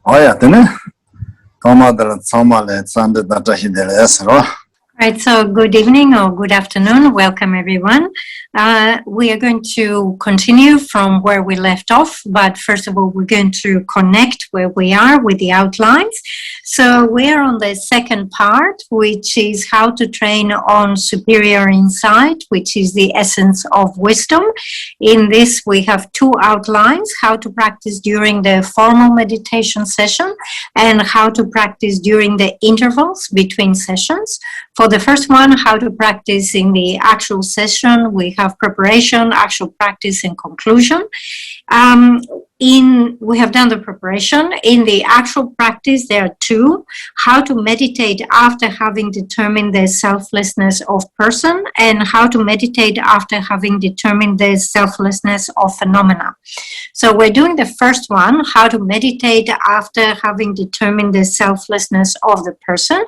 Oya, tene. Tomadra Somale Sande Datahidel Esro. Right, so good evening or good afternoon. Welcome, everyone. We are going to continue from where we left off, but first of all, we're going to connect where we are with the outlines. So we are on the second part, which is how to train on superior insight, which is the essence of wisdom. In this, we have two outlines, how to practice during the formal meditation session and how to practice during the intervals between sessions. For the first one, how to practice in the actual session, we have preparation, actual practice, and conclusion. We have done the preparation. In the actual practice, there are two: how to meditate after having determined the selflessness of person, and how to meditate after having determined the selflessness of phenomena. So we're doing the first one, how to meditate after having determined the selflessness of the person.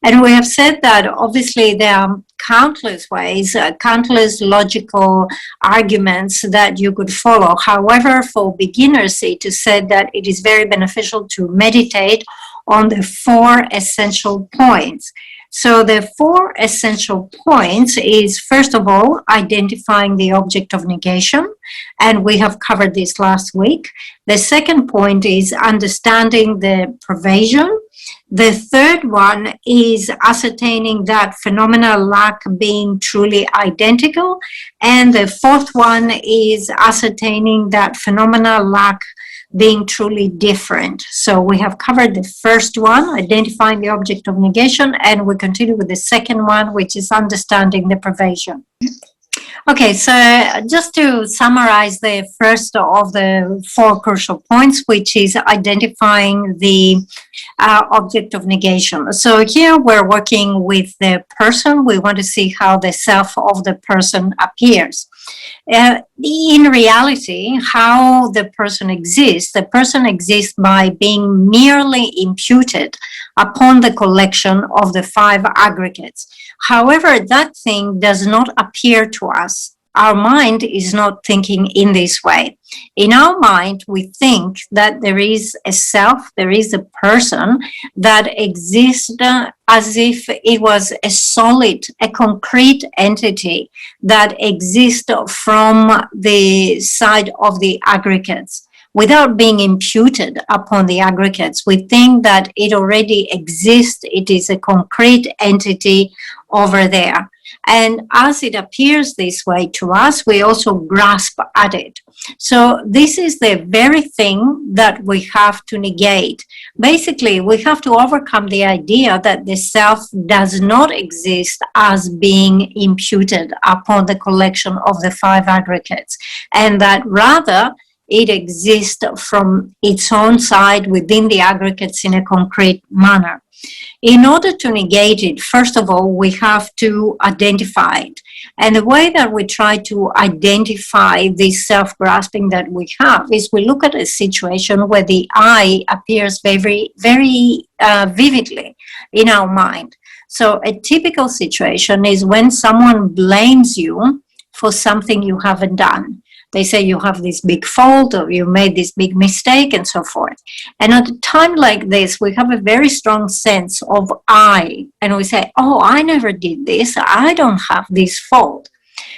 And we have said that obviously there are countless ways, countless logical arguments that you could follow. However, for beginners, it is said that it is very beneficial to meditate on the four essential points. So the four essential points is, first of all, identifying the object of negation, and we have covered this last week. The second point is understanding the pervasion. The third one is ascertaining that phenomena lack being truly identical. And the fourth one is ascertaining that phenomena lack being truly different. So we have covered the first one, identifying the object of negation, and we continue with the second one, which is understanding the pervasion. Okay, so just to summarize the first of the four crucial points, which is identifying the object of negation. So here we're working with the person. We want to see how the self of the person appears. In reality, how the person exists by being merely imputed upon the collection of the five aggregates. However, that thing does not appear to us. Our mind is not thinking in this way. In our mind, we think that there is a self, there is a person that exists as if it was a solid, a concrete entity that exists from the side of the aggregates. Without being imputed upon the aggregates, we think that it already exists, it is a concrete entity over there. And as it appears this way to us, we also grasp at it. So this is the very thing that we have to negate. Basically, we have to overcome the idea that the self does not exist as being imputed upon the collection of the five aggregates, and that rather it exists from its own side within the aggregates in a concrete manner. In order to negate it, first of all, we have to identify it. And the way that we try to identify this self-grasping that we have is we look at a situation where the I appears very, very vividly in our mind. So a typical situation is when someone blames you for something you haven't done. They say you have this big fault or you made this big mistake and so forth. And at a time like this, we have a very strong sense of I. And we say, oh, I never did this. I don't have this fault.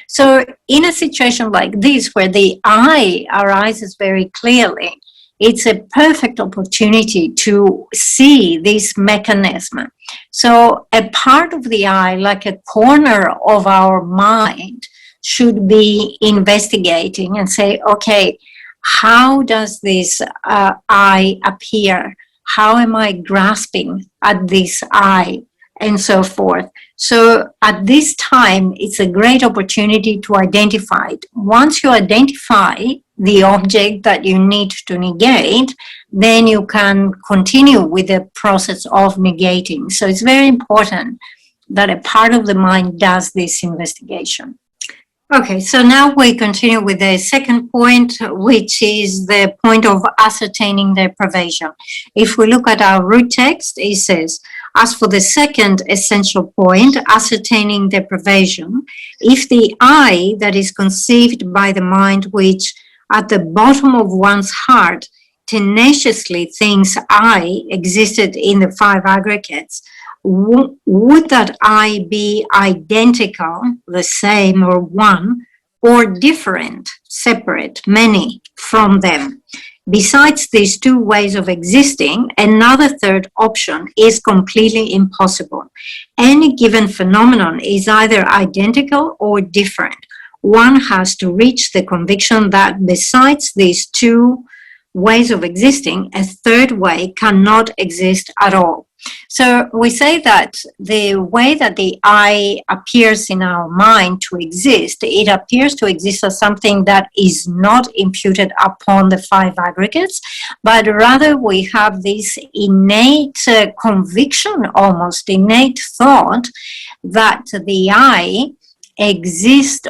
So in a situation like this, where the I arises very clearly, it's a perfect opportunity to see this mechanism. So a part of the I, like a corner of our mind, should be investigating and say, okay, how does this I appear? How am I grasping at this I? And so forth. So at this time, it's a great opportunity to identify it. Once you identify the object that you need to negate, then you can continue with the process of negating. So it's very important that a part of the mind does this investigation. Okay, so now we continue with the second point, which is the point of ascertaining the pervasion. If we look at our root text, it says, as for the second essential point, ascertaining the pervasion, if the I that is conceived by the mind, which at the bottom of one's heart tenaciously thinks I existed in the 5 aggregates, would that I be identical, the same, or one, or different, separate, many from them? Besides these 2 ways of existing, another third option is completely impossible. Any given phenomenon is either identical or different. One has to reach the conviction that besides these 2 ways of existing, a third way cannot exist at all. So we say that the way that the I appears in our mind to exist, it appears to exist as something that is not imputed upon the 5 aggregates, but rather we have this innate conviction, almost innate thought, that the I exists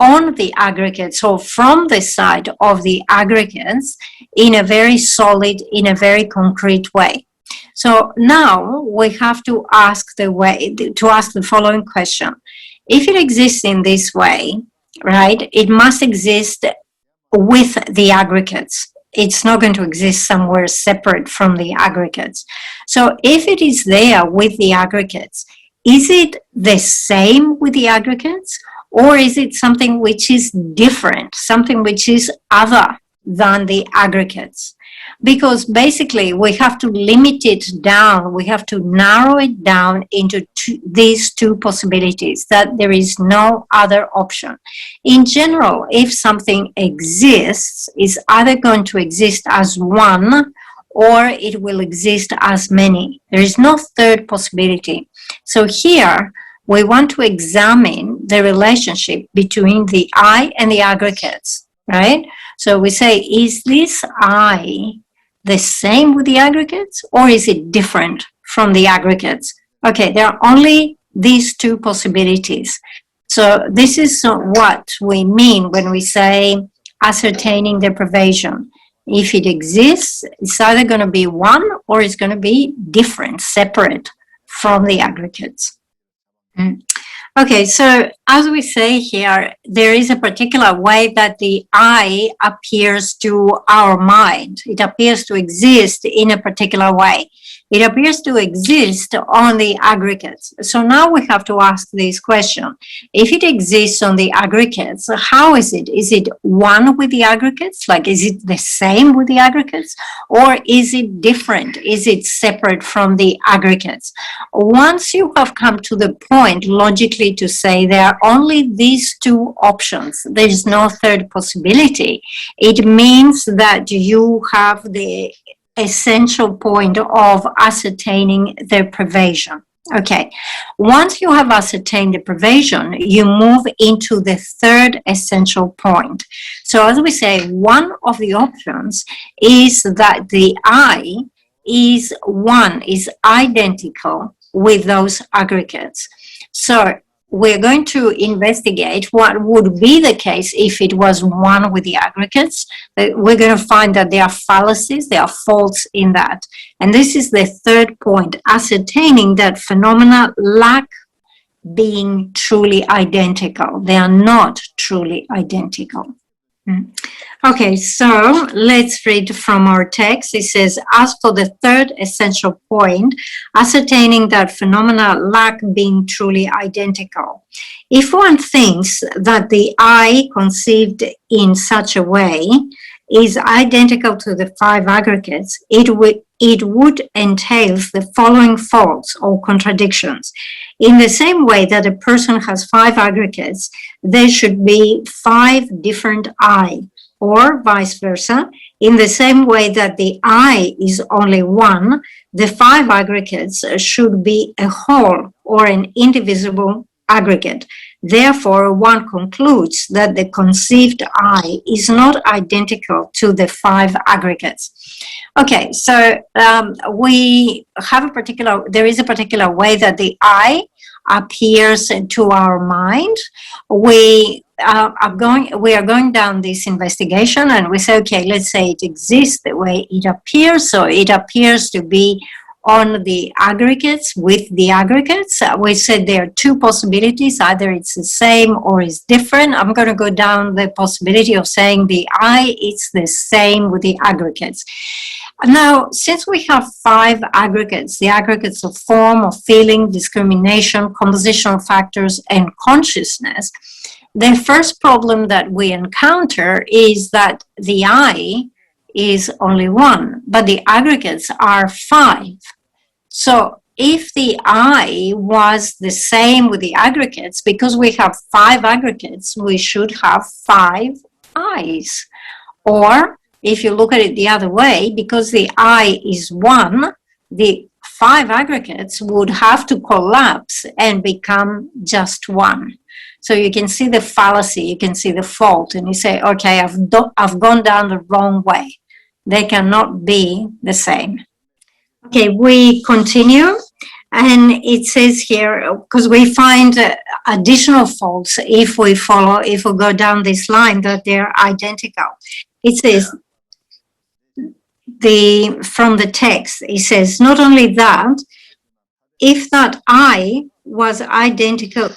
on the aggregates or from the side of the aggregates in a very solid, in a very concrete way. So now we have to ask the following question. If it exists in this way, right, it must exist with the aggregates. It's not going to exist somewhere separate from the aggregates. So if it is there with the aggregates, is it the same with the aggregates? Or is it something which is different, something which is other than the aggregates? Because basically we have to limit it down, we have to narrow it down into these 2 possibilities, that there is no other option. In general, if something exists, it's either going to exist as one or it will exist as many. There is no third possibility. So here, we want to examine the relationship between the I and the aggregates, right? So we say, is this I the same with the aggregates, or is it different from the aggregates? Okay, there are only these 2 possibilities. So this is what we mean when we say ascertaining deprivation. If it exists, it's either going to be one or it's going to be different, separate from the aggregates. Okay, so as we say here, there is a particular way that the I appears to our mind. It appears to exist in a particular way. It appears to exist on the aggregates. So now we have to ask this question. If it exists on the aggregates, how is it? Is it one with the aggregates? Like, is it the same with the aggregates? Or is it different? Is it separate from the aggregates? Once you have come to the point logically to say there are only these 2 options, there is no third possibility, it means that you have the essential point of ascertaining the deprivation. Okay, once you have ascertained the deprivation, you move into the third essential point. So as we say, one of the options is that the I is one, is identical with those aggregates. So we're going to investigate what would be the case if it was one with the aggregates. We're going to find that there are fallacies, there are faults in that. And this is the third point, ascertaining that phenomena lack being truly identical. They are not truly identical. Okay, so let's read from our text. It says, as for the third essential point, ascertaining that phenomena lack being truly identical. If one thinks that the I conceived in such a way is identical to the 5 aggregates, it would entail the following faults or contradictions. In the same way that a person has 5 aggregates, there should be 5 different I, or vice versa. In the same way that the I is only one, the 5 aggregates should be a whole or an indivisible aggregate. Therefore, one concludes that the conceived I is not identical to the 5 aggregates. Okay, so we have there is a particular way that the I appears to our mind. We are going down this investigation and we say, okay, let's say it exists the way it appears. So it appears to be on the aggregates with the aggregates. We said there are two possibilities, either it's the same or it's different. I'm going to go down the possibility of saying the I is the same with the aggregates. Now, since we have 5 aggregates, the aggregates of form, of feeling, discrimination, compositional factors, and consciousness, the first problem that we encounter is that the I is only 1, but the aggregates are 5. So if the I was the same with the aggregates, because we have 5 aggregates, we should have 5 I's. Or if you look at it the other way, because the I is 1, the 5 aggregates would have to collapse and become just 1. So you can see the fallacy, you can see the fault, and you say, okay, I've gone down the wrong way. They cannot be the same. Okay, we continue, and it says here, because we find additional faults if we go down this line, that they're identical. It says, from the text, it says, not only that, if that I was identical,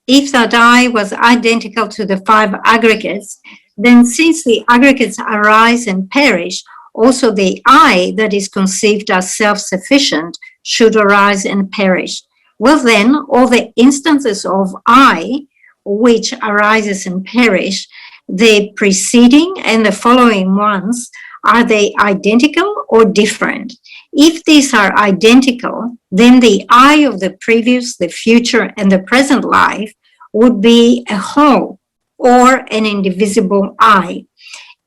if that I was identical to the 5 aggregates, then since the aggregates arise and perish, also the I that is conceived as self-sufficient should arise and perish. Well then, all the instances of I which arises and perish, the preceding and the following ones, are they identical or different? If these are identical, then the I of the previous, the future, and the present life would be a whole or an indivisible I.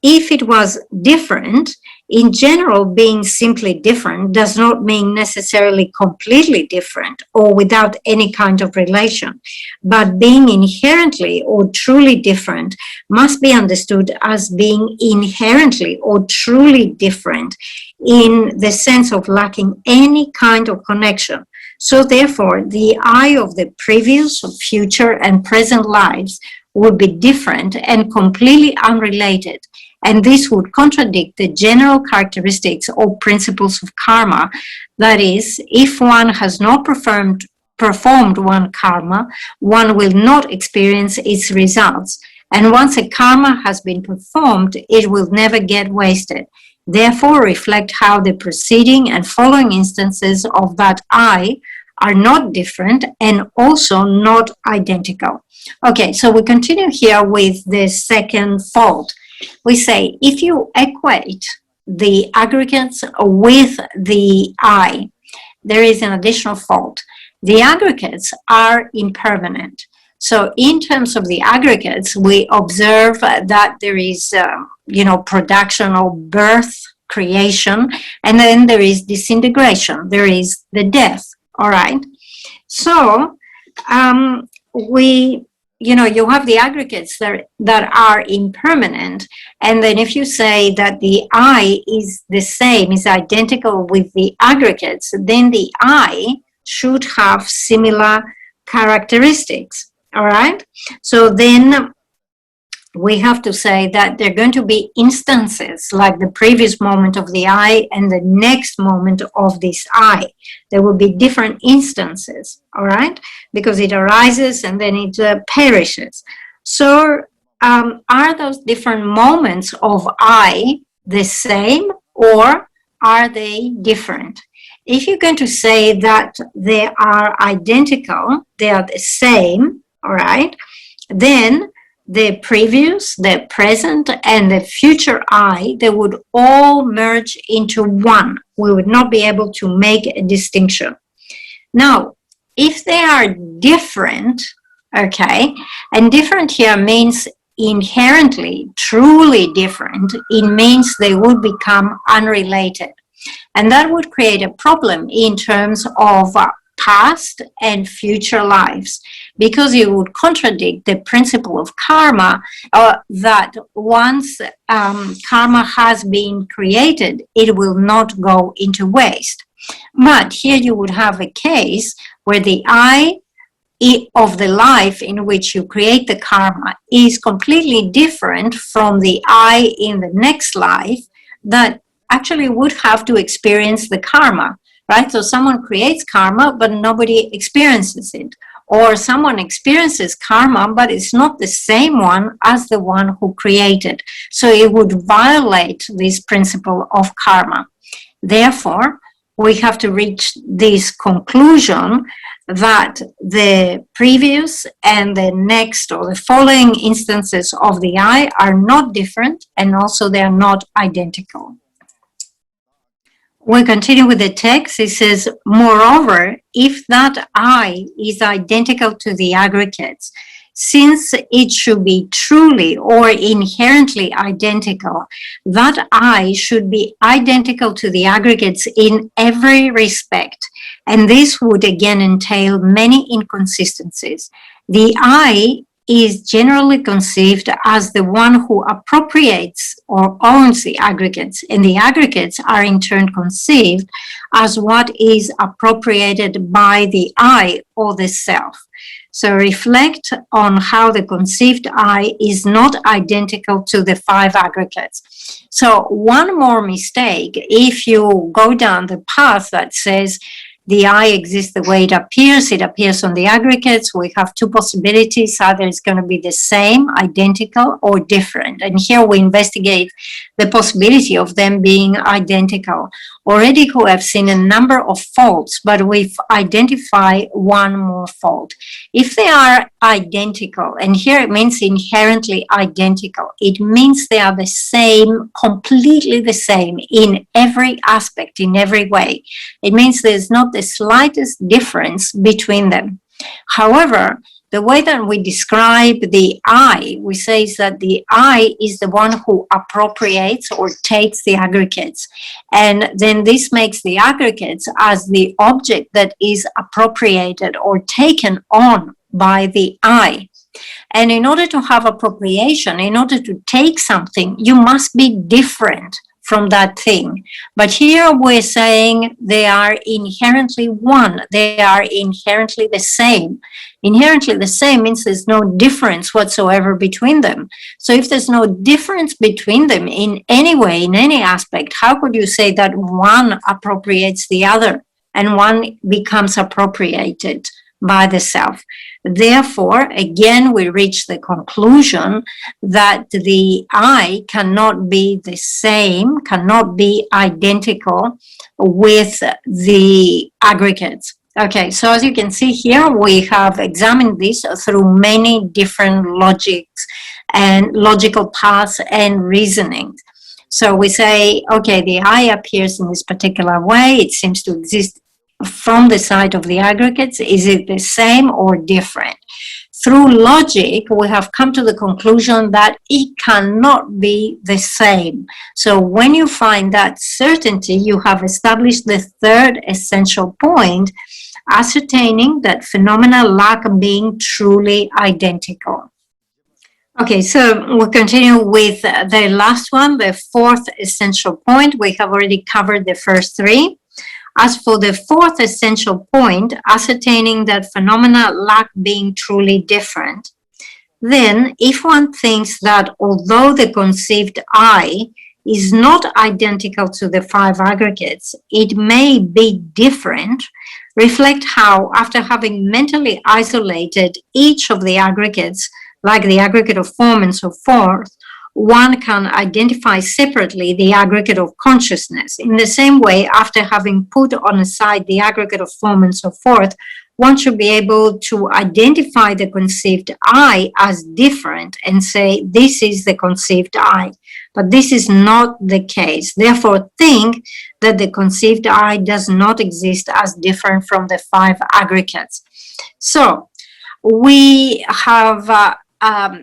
If it was different, in general, being simply different does not mean necessarily completely different or without any kind of relation, but being inherently or truly different must be understood as being inherently or truly different in the sense of lacking any kind of connection. So therefore, the I of the previous, future, and present lives would be different and completely unrelated. And this would contradict the general characteristics or principles of karma. That is, if one has not performed one karma, one will not experience its results. And once a karma has been performed, it will never get wasted. Therefore, reflect how the preceding and following instances of that I are not different and also not identical. Okay, so we continue here with the second fault. We say, if you equate the aggregates with the I, there is an additional fault. The aggregates are impermanent. So in terms of the aggregates, we observe that there is, production or birth, creation, and then there is disintegration. There is the death, all right? So you have the aggregates that are impermanent, and then if you say that the I is the same, is identical with the aggregates, then the I should have similar characteristics, all right? So then we have to say that there are going to be instances like the previous moment of the I and the next moment of this I. There will be different instances, all right? Because it arises and then it perishes. So are those different moments of I the same or are they different? If you're going to say that they are identical, they are the same, all right, then the previous, the present, and the future I, they would all merge into one. We would not be able to make a distinction. Now, if they are different, okay, and different here means inherently, truly different, it means they would become unrelated. And that would create a problem in terms of past and future lives, because it would contradict the principle of karma, that once karma has been created, it will not go into waste. But here you would have a case where the I of the life in which you create the karma is completely different from the I in the next life, that actually would have to experience the karma, right? So someone creates karma, but nobody experiences it. Or someone experiences karma, but it's not the same one as the one who created. So it would violate this principle of karma. Therefore, we have to reach this conclusion that the previous and the next or the following instances of the I are not different, and also they are not identical. We continue with the text. It says, moreover, if that I is identical to the aggregates, since it should be truly or inherently identical, that I should be identical to the aggregates in every respect. And this would again entail many inconsistencies. The I is generally conceived as the one who appropriates or owns the aggregates, and the aggregates are in turn conceived as what is appropriated by the I or the self. So reflect on how the conceived I is not identical to the 5 aggregates. So one more mistake, if you go down the path that says the I exists the way it appears on the aggregates, we have 2 possibilities. Either it's going to be the same, identical, or different. And here we investigate the possibility of them being identical. Already we have seen a number of faults, but we've identified one more fault. If they are identical, and here it means inherently identical, it means they are the same, completely the same in every aspect, in every way. It means there's not the slightest difference between them. However, the way that we describe the I, we say is that the I is the one who appropriates or takes the aggregates. And then this makes the aggregates as the object that is appropriated or taken on by the I. And in order to have appropriation, in order to take something, you must be different from that thing. But here we're saying they are inherently one. They are inherently the same. Inherently the same means there's no difference whatsoever between them. So if there's no difference between them in any way, in any aspect, how could you say that one appropriates the other and one becomes appropriated by the self? Therefore, again, we reach the conclusion that the I cannot be the same, cannot be identical with the aggregates. Okay, so as you can see here, we have examined this through many different logics and logical paths and reasoning. So we say, okay, the I appears in this particular way. It seems to exist from the side of the aggregates. Is it the same or different? Through logic, we have come to the conclusion that it cannot be the same. So when you find that certainty, you have established the 3rd essential point, ascertaining that phenomena lack being truly identical. Okay, so we'll continue with the last one, the 4th essential point. We have already covered the first 3. As for the 4th essential point, ascertaining that phenomena lack being truly different, then if one thinks that although the conceived I is not identical to the 5 aggregates, it may be different, reflect how, after having mentally isolated each of the aggregates, like the aggregate of form and so forth, one can identify separately the aggregate of consciousness. In the same way, after having put on a side the aggregate of form and so forth, one should be able to identify the conceived I as different and say, this is the conceived I. But this is not the case. Therefore, think that the conceived I does not exist as different from the 5 aggregates. So, we have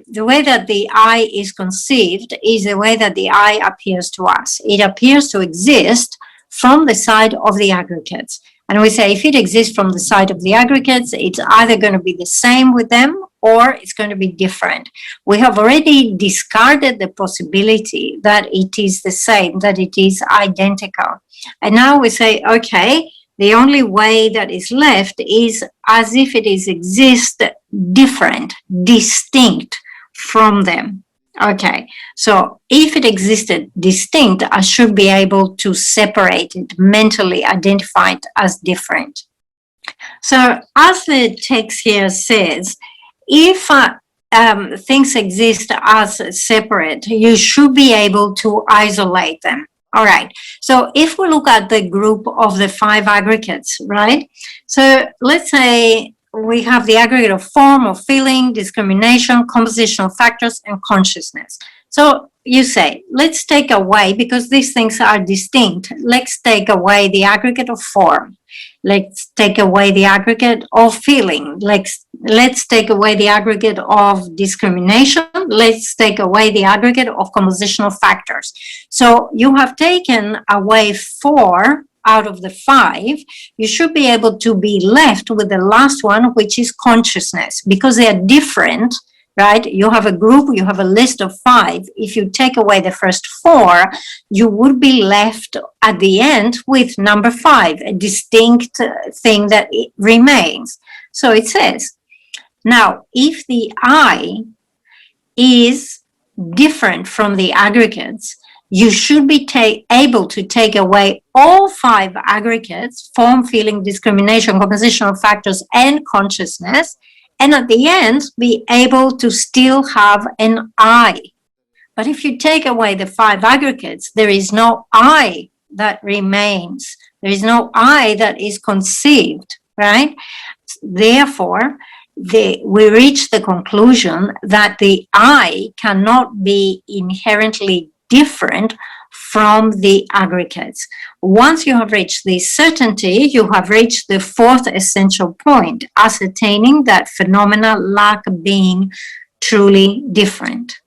the way that the I is conceived is the way that the I appears to us. It appears to exist from the side of the aggregates. And we say if it exists from the side of the aggregates, it's either going to be the same with them or it's going to be different. We have already discarded the possibility that it is the same, that it is identical. And now we say, okay, the only way that is left is as if it is exist different, distinct from them. Okay, so if it existed distinct, I should be able to separate it, mentally identify it as different. So as the text here says, if things exist as separate, you should be able to isolate them. All right, so if we look at the group of the 5 aggregates, right? So let's say we have the aggregate of form, of feeling, discrimination, compositional factors, and consciousness. So you say, let's take away, because these things are distinct, let's take away the aggregate of form. Let's take away the aggregate of feeling. Let's take away the aggregate of discrimination. Let's take away the aggregate of compositional factors. So you have taken away 4 out of the 5. You should be able to be left with the last one, which is consciousness, because they are different, right? You have a group, you have a list of 5. If you take away the first 4, you would be left at the end with number 5, a distinct thing that remains. So it says, now, if the I is different from the aggregates, you should be able to take away all 5 aggregates, form, feeling, discrimination, compositional factors, and consciousness, and at the end, be able to still have an I. But if you take away the 5 aggregates, there is no I that remains. There is no I that is conceived, right? Therefore, we reach the conclusion that the I cannot be inherently different from the aggregates. Once you have reached this certainty, you have reached the 4th essential point, ascertaining that phenomena lack being truly different.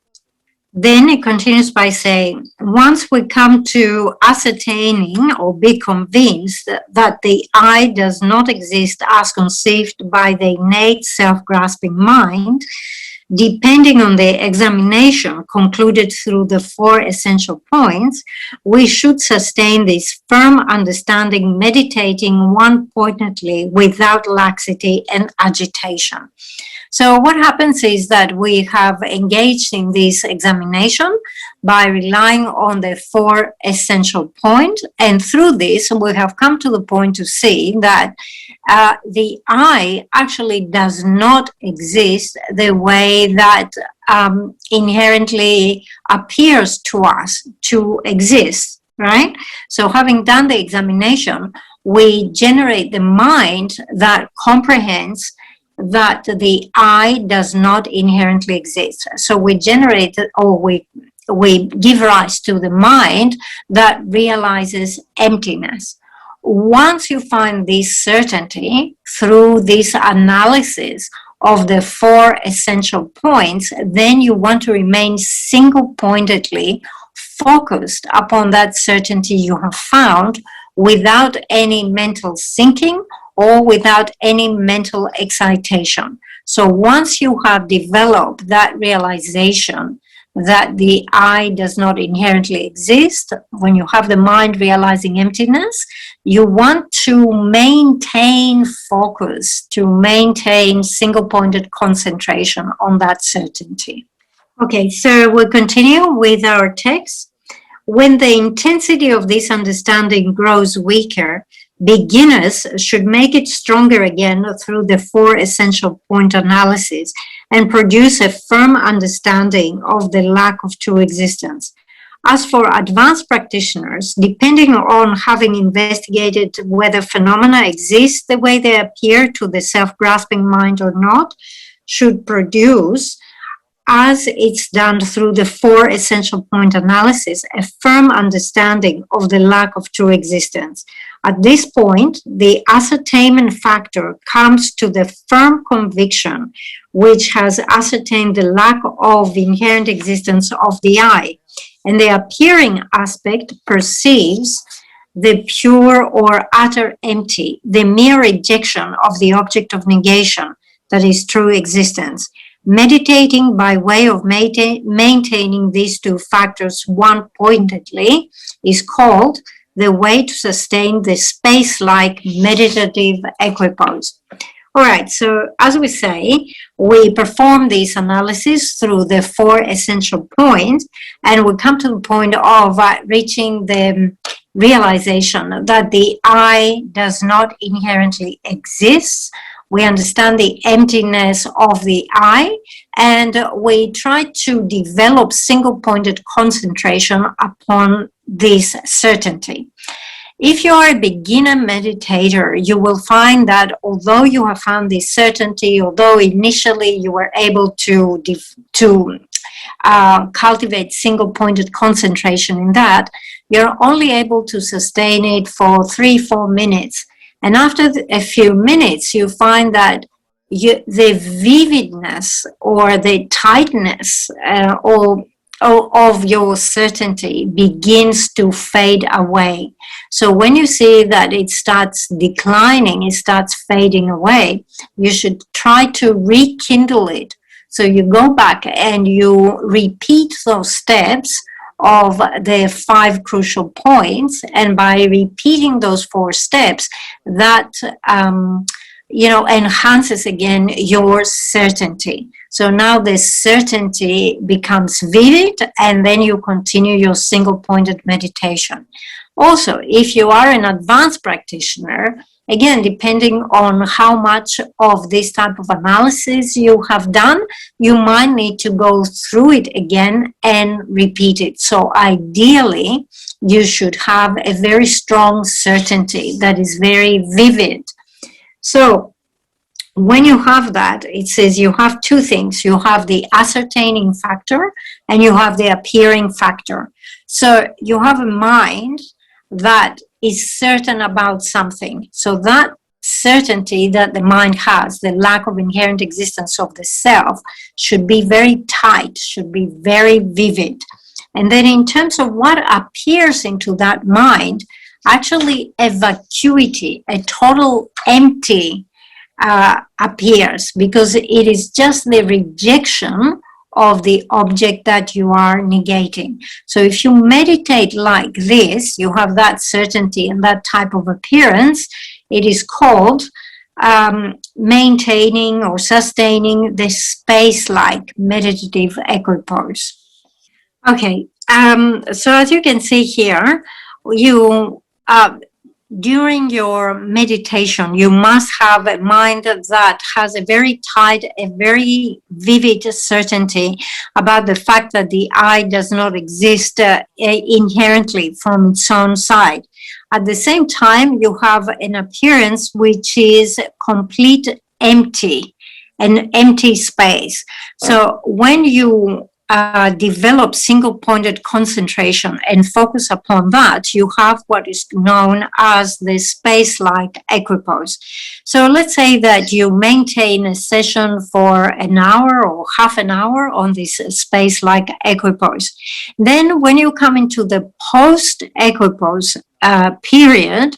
Then it continues by saying, once we come to ascertaining or be convinced that the I does not exist as conceived by the innate self-grasping mind, depending on the examination concluded through the 4 essential points, we should sustain this firm understanding, meditating one-pointedly without laxity and agitation. So what happens is that we have engaged in this examination by relying on the 4 essential points, and through this we have come to the point to see that the I actually does not exist the way that inherently appears to us to exist, right? So having done the examination, we generate the mind that comprehends that the I does not inherently exist. So we generate, or we give rise to the mind that realizes emptiness. Once you find this certainty through this analysis of the 4 essential points, then you want to remain single-pointedly focused upon that certainty you have found without any mental sinking or without any mental excitation. So once you have developed that realization that the I does not inherently exist, when you have the mind realizing emptiness, you want to maintain focus, to maintain single-pointed concentration on that certainty. Okay, so we'll continue with our text. When the intensity of this understanding grows weaker, beginners should make it stronger again through the 4 essential point analysis and produce a firm understanding of the lack of true existence. As for advanced practitioners, depending on having investigated whether phenomena exist the way they appear to the self-grasping mind or not, should produce, as it's done through the 4 essential point analysis, a firm understanding of the lack of true existence. At this point, the ascertainment factor comes to the firm conviction which has ascertained the lack of inherent existence of the I, and the appearing aspect perceives the pure or utter empty, the mere rejection of the object of negation that is true existence. Meditating by way of maintaining these 2 factors one-pointedly is called the way to sustain the space-like meditative equipoise. All right, so as we say, we perform this analysis through the 4 essential points, and we come to the point of reaching the realization that the I does not inherently exist. We understand the emptiness of the I, and we try to develop single-pointed concentration upon this certainty. If you are a beginner meditator, you will find that although you have found this certainty, although initially you were able to cultivate single-pointed concentration in that, you're only able to sustain it for 3-4 minutes. And after a few minutes, you find that the vividness or the tightness of your certainty begins to fade away. So when you see that it starts declining, it starts fading away, you should try to rekindle it. So you go back and you repeat those steps of the 5 crucial points, and by repeating those 4 steps, that enhances again your certainty. So now the certainty becomes vivid, and then you continue your single-pointed meditation. Also, if you are an advanced practitioner, again, depending on how much of this type of analysis you have done, you might need to go through it again and repeat it. So ideally, you should have a very strong certainty that is very vivid. So when you have that, it says you have 2 things. You have the ascertaining factor and you have the appearing factor. So you have a mind that is certain about something. So that certainty that the mind has, the lack of inherent existence of the self, should be very tight, should be very vivid. And then in terms of what appears into that mind, actually a vacuity, a total empty appears, because it is just the rejection of the object that you are negating. So if you meditate like this, you have that certainty and that type of appearance. It is called maintaining or sustaining the space-like meditative equipoise. Okay, so as you can see here, you during your meditation, you must have a mind that has a very tight, a very vivid certainty about the fact that the I does not exist inherently from its own side. At the same time, you have an appearance which is complete empty, an empty space. So when you develop single-pointed concentration and focus upon that, you have what is known as the space-like equipoise. So let's say that you maintain a session for an hour or half an hour on this space-like equipoise. Then when you come into the post-equipoise period,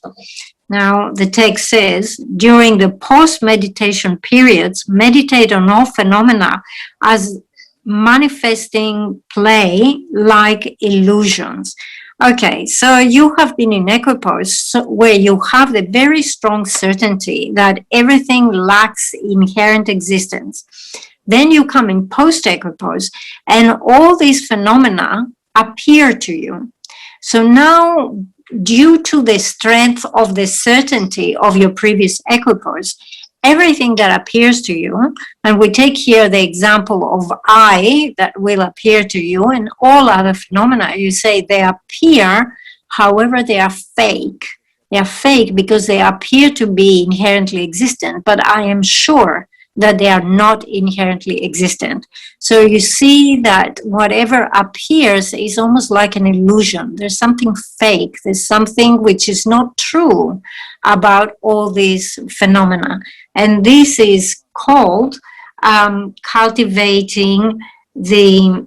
now the text says, during the post-meditation periods, meditate on all phenomena as manifesting play like illusions. Okay, so you have been in equipoise where you have the very strong certainty that everything lacks inherent existence. Then you come in post-equipoise and all these phenomena appear to you. So now, due to the strength of the certainty of your previous equipoise, everything that appears to you, and we take here the example of I that will appear to you, and all other phenomena, you say they appear, however, they are fake. They are fake because they appear to be inherently existent, but I am sure that they are not inherently existent. So you see that whatever appears is almost like an illusion. There's something fake. There's something which is not true about all these phenomena. And this is called cultivating the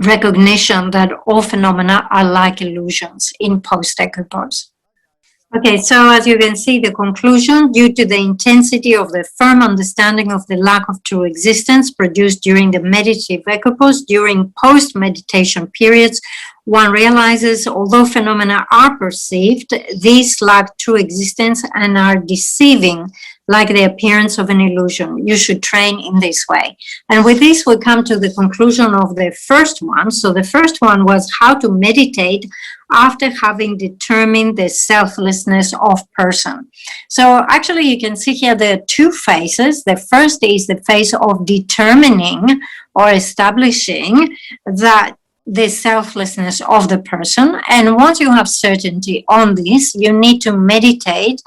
recognition that all phenomena are like illusions in post-equipoise. Okay, so as you can see, the conclusion, due to the intensity of the firm understanding of the lack of true existence produced during the meditative equipoise, during post-meditation periods, one realizes, although phenomena are perceived, these lack true existence and are deceiving, like the appearance of an illusion. You should train in this way. And with this, we come to the conclusion of the first one. So the first one was how to meditate after having determined the selflessness of person. So actually, you can see here there are two phases. The first is the phase of determining or establishing that the selflessness of the person. And once you have certainty on this, you need to meditate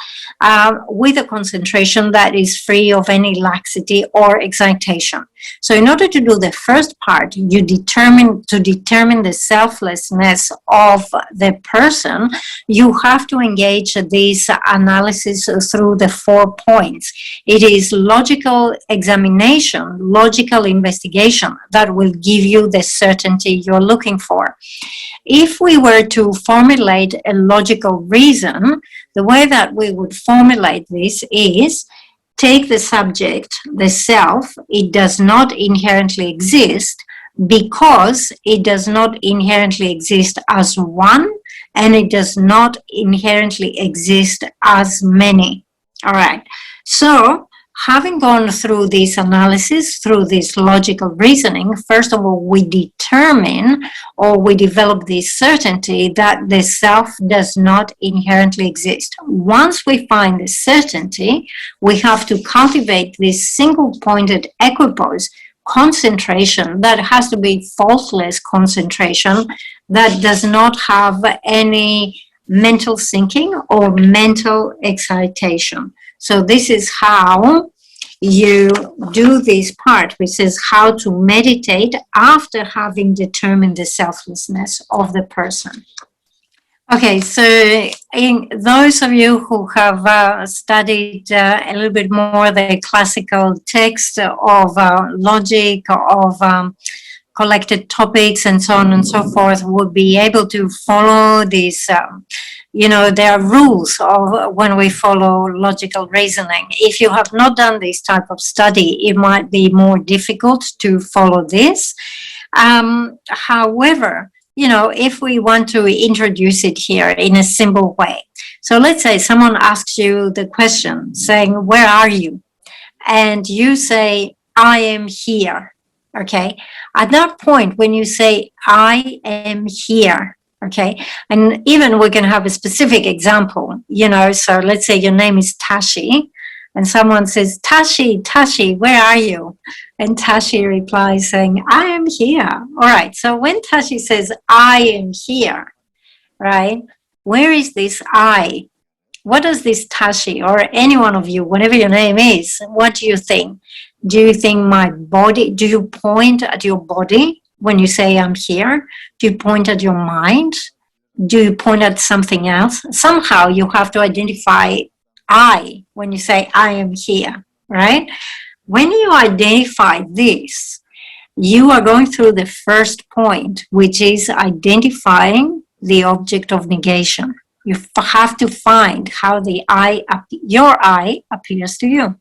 with a concentration that is free of any laxity or excitation. So in order to do the first part, you determine the selflessness of the person, you have to engage this analysis through the 4 points. It is logical examination, logical investigation that will give you the certainty you're looking for. If we were to formulate a logical reason, the way that we would formulate this is take the subject, the self, it does not inherently exist because it does not inherently exist as one and it does not inherently exist as many. All right. So having gone through this analysis, through this logical reasoning, first of all, we determine or we develop this certainty that the self does not inherently exist. Once we find the certainty, we have to cultivate this single-pointed equipoise concentration that has to be faultless concentration that does not have any mental sinking or mental excitation. So this is how you do this part, which is how to meditate after having determined the selflessness of the person. Okay, so in those of you who have studied a little bit more the classical text of logic, of collected topics and so on and so forth, would be able to follow these there are rules of when we follow logical reasoning. If you have not done this type of study, it might be more difficult to follow this. However, if we want to introduce it here in a simple way. So let's say someone asks you the question saying, where are you? And you say, I am here. Okay. At that point, when you say, I am here, okay, and even we can have a specific example, so let's say your name is Tashi, and someone says, Tashi, where are you? And Tashi replies saying, I am here. All right, so when Tashi says, I am here, right, where is this I? What does this Tashi, or any one of you, whatever your name is, what do you think? Do you think my body, do you point at your body? When you say I'm here, do you point at your mind? Do you point at something else? Somehow you have to identify I when you say I am here, right? When you identify this, you are going through the first point, which is identifying the object of negation. You have to find how your I appears to you.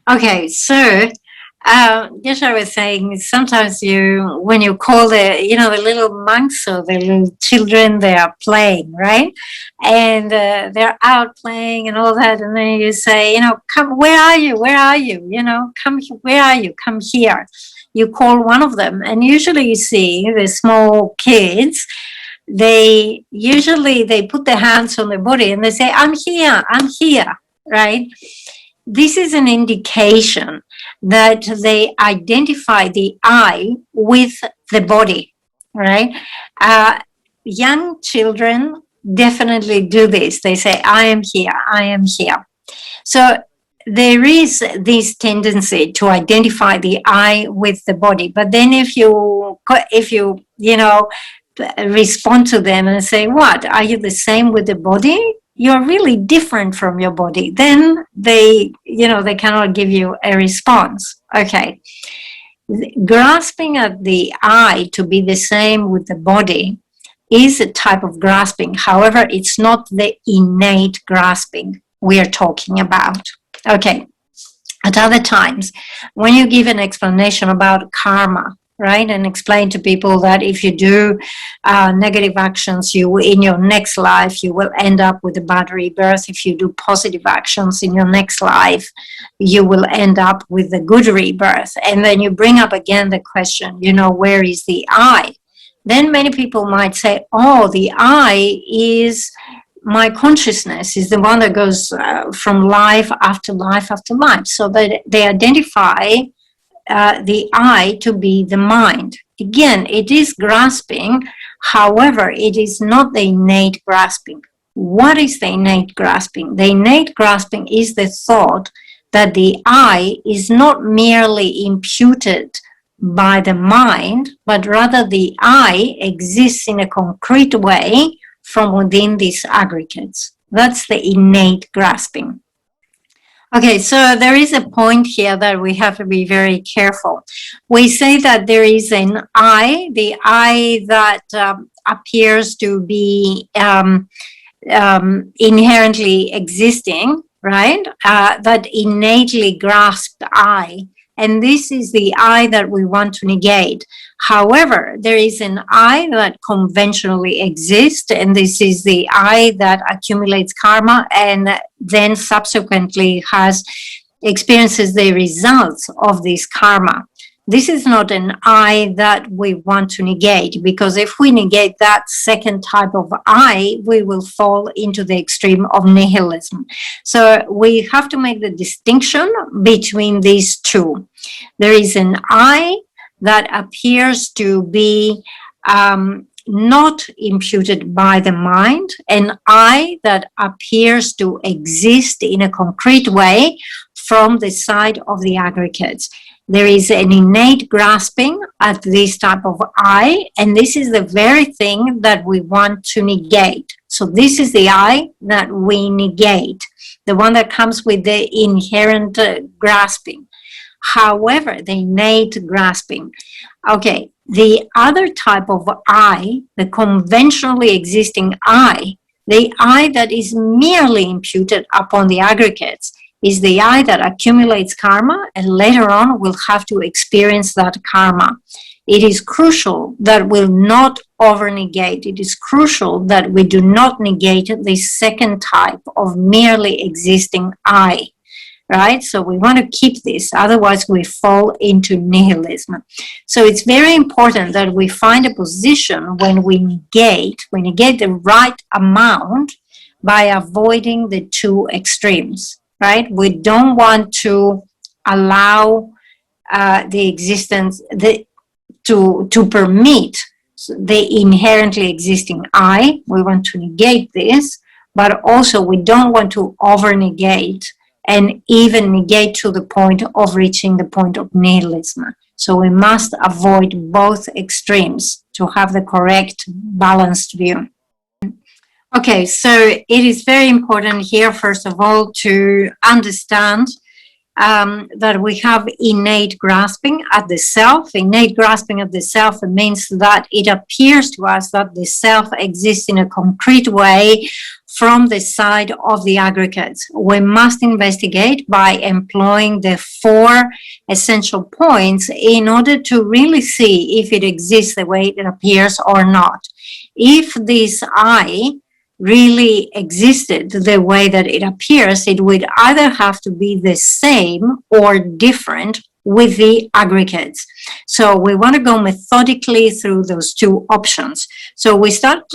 Okay, so Geshe was saying sometimes when you call the little monks or the little children, they are playing, right? And they're out playing and all that, and then you say, come, where are you? Where are you? Come, where are you? Come here. You call one of them, and usually you see the small kids. They put their hands on their body and they say, I'm here, right? This is an indication that they identify the I with the body, right? Young children definitely do this. They say, I am here. So there is this tendency to identify the I with the body. But then if you respond to them and say, what, are you the same with the body? You're really different from your body. Then they cannot give you a response. Okay. Grasping at the I to be the same with the body is a type of grasping. However, it's not the innate grasping we are talking about. Okay. At other times, when you give an explanation about karma, right? And explain to people that if you do negative actions, in your next life, you will end up with a bad rebirth. If you do positive actions in your next life, you will end up with a good rebirth. And then you bring up again the question, where is the I? Then many people might say, oh, the I is my consciousness, is the one that goes from life after life after life. So that they identify the I to be the mind. Again, it is grasping. However, it is not the innate grasping. What is the innate grasping? The innate grasping is the thought that the I is not merely imputed by the mind, but rather the I exists in a concrete way from within these aggregates. That's the innate grasping. Okay, so there is a point here that we have to be very careful. We say that there is an I, the I that appears to be inherently existing, right? That innately grasped I. And this is the I that we want to negate. However, there is an I that conventionally exists, and this is the I that accumulates karma and then subsequently experiences the results of this karma. This is not an I that we want to negate, because if we negate that second type of I, we will fall into the extreme of nihilism. So we have to make the distinction between these two. There is an I that appears to be not imputed by the mind, an I that appears to exist in a concrete way from the side of the aggregates. There is an innate grasping at this type of I, and this is the very thing that we want to negate. So this is the I that we negate, the one that comes with the inherent grasping. However, the innate grasping. Okay, the other type of I, the conventionally existing I, the I that is merely imputed upon the aggregates, is the I that accumulates karma and later on will have to experience that karma. It is crucial that we not over-negate. It is crucial that we do not negate the second type of merely existing I, right? So we want to keep this, otherwise we fall into nihilism. So it's very important that we find a position when we negate the right amount by avoiding the two extremes. Right? We don't want to allow the existence to permit the inherently existing I. We want to negate this, but also we don't want to over-negate and even negate to the point of reaching the point of nihilism. So we must avoid both extremes to have the correct balanced view. Okay, so it is very important here, first of all, to understand that we have innate grasping at the self. Innate grasping at the self means that it appears to us that the self exists in a concrete way from the side of the aggregates. We must investigate by employing the 4 essential points in order to really see if it exists the way it appears or not. If this I really existed the way that it appears, it would either have to be the same or different with the aggregates. So we want to go methodically through those 2 options. So we start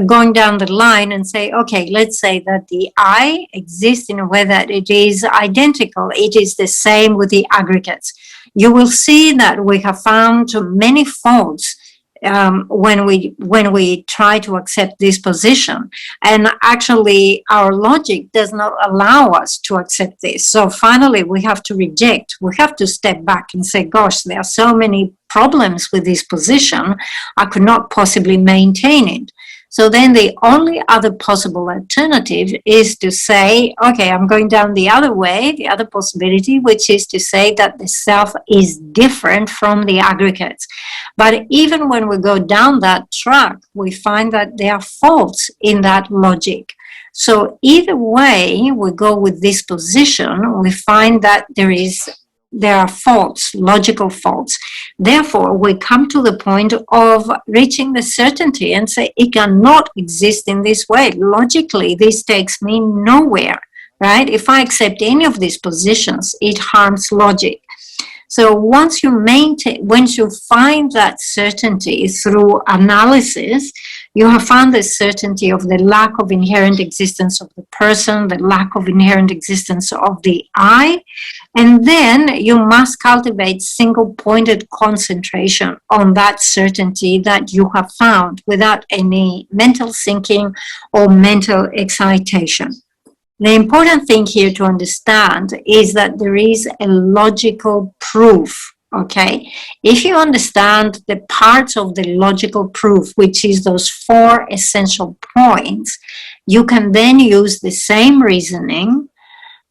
going down the line and say, okay, let's say that the I exists in a way that it is identical. It is the same with the aggregates. You will see that we have found many faults when we try to accept this position, and actually our logic does not allow us to accept this. So finally we have to reject. We have to step back and say, gosh, there are so many problems with this position, I could not possibly maintain it. So then the only other possible alternative is to say, okay, I'm going down the other way, the other possibility, which is to say that the self is different from the aggregates. But even when we go down that track, we find that there are faults in that logic. So either way we go with this position, we find that there is there are faults, logical faults. Therefore, we come to the point of reaching the certainty and say, it cannot exist in this way. Logically, this takes me nowhere, right? If I accept any of these positions, it harms logic. So once you find that certainty through analysis, you have found the certainty of the lack of inherent existence of the person, the lack of inherent existence of the I, and then you must cultivate single-pointed concentration on that certainty that you have found without any mental thinking or mental excitation. The important thing here to understand is that there is a logical proof, okay? If you understand the parts of the logical proof, which is those 4 essential points, you can then use the same reasoning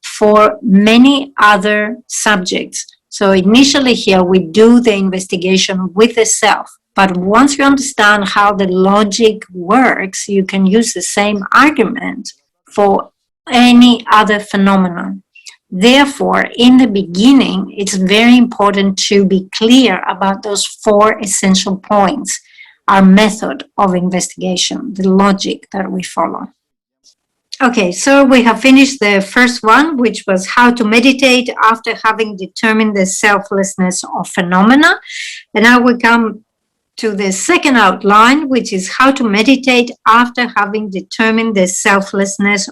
for many other subjects. So initially here we do the investigation with the self, but once you understand how the logic works, you can use the same argument for any other phenomenon. Therefore, in the beginning, it's very important to be clear about those 4 essential points, our method of investigation, the logic that we follow. Okay, so we have finished the first one, which was how to meditate after having determined the selflessness of phenomena. And now we come to the second outline, which is how to meditate after having determined the selflessness.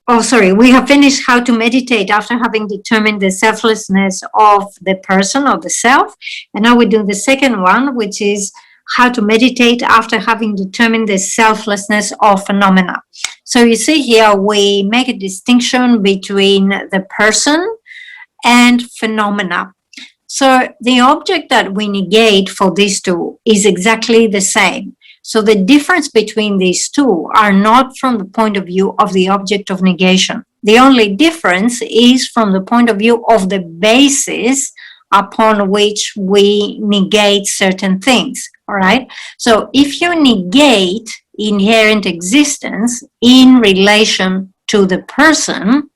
We have finished how to meditate after having determined the selflessness of the person or the self. And now we do the second one, which is how to meditate after having determined the selflessness of phenomena. So you see here, we make a distinction between the person and phenomena. So the object that we negate for these two is exactly the same. So the difference between these two are not from the point of view of the object of negation. The only difference is from the point of view of the basis upon which we negate certain things, all right? So if you negate inherent existence in relation to the person,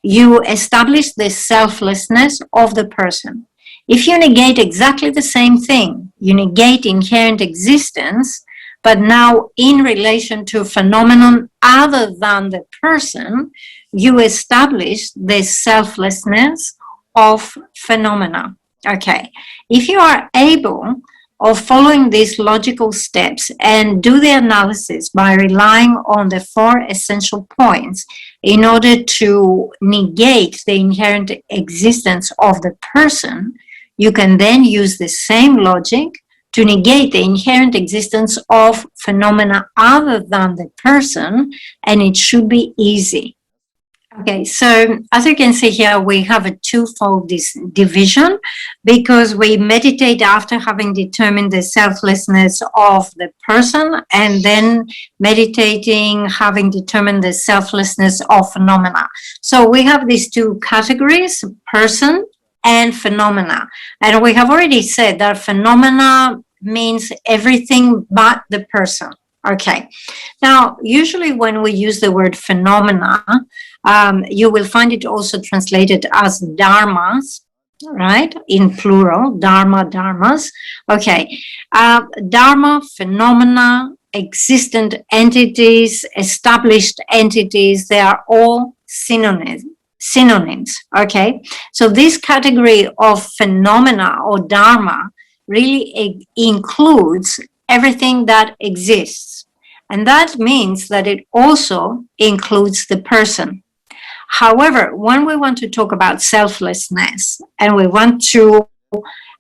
you establish the selflessness of the person. If you negate exactly the same thing, you negate inherent existence, but now in relation to a phenomenon other than the person, you establish the selflessness of phenomena. Okay, if you are able of following these logical steps and do the analysis by relying on the 4 essential points in order to negate the inherent existence of the person, you can then use the same logic to negate the inherent existence of phenomena other than the person, and it should be easy. Okay, so as you can see here, we have a twofold division because we meditate after having determined the selflessness of the person, and then meditating having determined the selflessness of phenomena. So we have these 2 categories, person and phenomena. And we have already said that phenomena means everything but the person. Okay. Now, usually when we use the word phenomena, you will find it also translated as dharmas, right? In plural, dharmas. Okay. Dharma, phenomena, existent entities, established entities, they are all synonyms, okay? So this category of phenomena or dharma really includes everything that exists. And that means that it also includes the person. However, when we want to talk about selflessness and we want to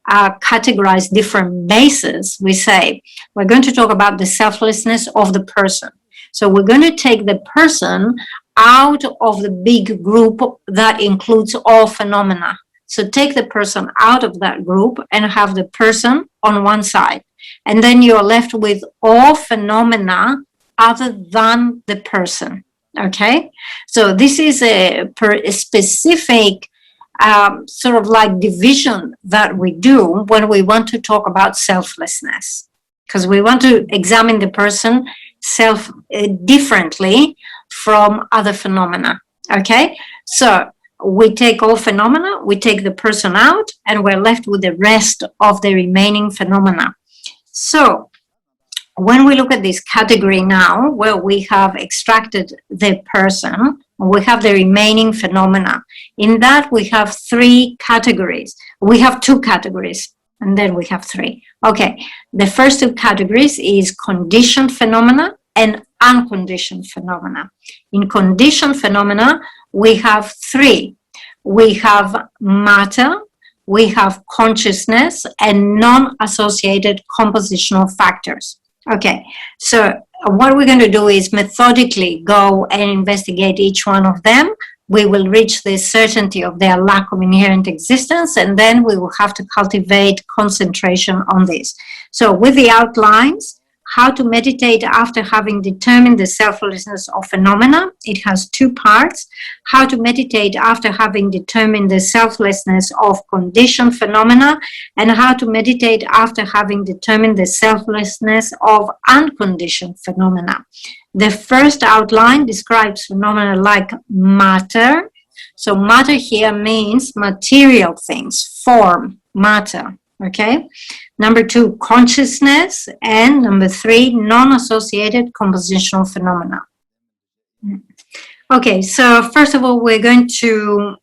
categorize different bases, we say we're going to talk about the selflessness of the person. So we're going to take the person out of the big group that includes all phenomena. So take the person out of that group and have the person on one side. And then you're left with all phenomena other than the person. Okay? So this is a specific sort of like division that we do when we want to talk about selflessness. Because we want to examine the person differently from other phenomena. Okay? So we take all phenomena, we take the person out, and we're left with the rest of the remaining phenomena. So when we look at this category now, where we have extracted the person, we have the remaining phenomena. In that, we have three categories. We have two categories, and then we have three. Okay, the first two categories is conditioned phenomena and unconditioned phenomena. In conditioned phenomena, we have three. We have matter, we have consciousness, and non-associated compositional factors. Okay, so what we're going to do is methodically go and investigate each one of them. We will reach the certainty of their lack of inherent existence, and then we will have to cultivate concentration on this. So with the outlines, how to meditate after having determined the selflessness of phenomena. It has two parts. How to meditate after having determined the selflessness of conditioned phenomena, and how to meditate after having determined the selflessness of unconditioned phenomena. The first outline describes phenomena like matter. So matter here means material things, form, matter. Okay. Number two, consciousness. And number three, non-associated compositional phenomena. Okay, so first of all, we're going to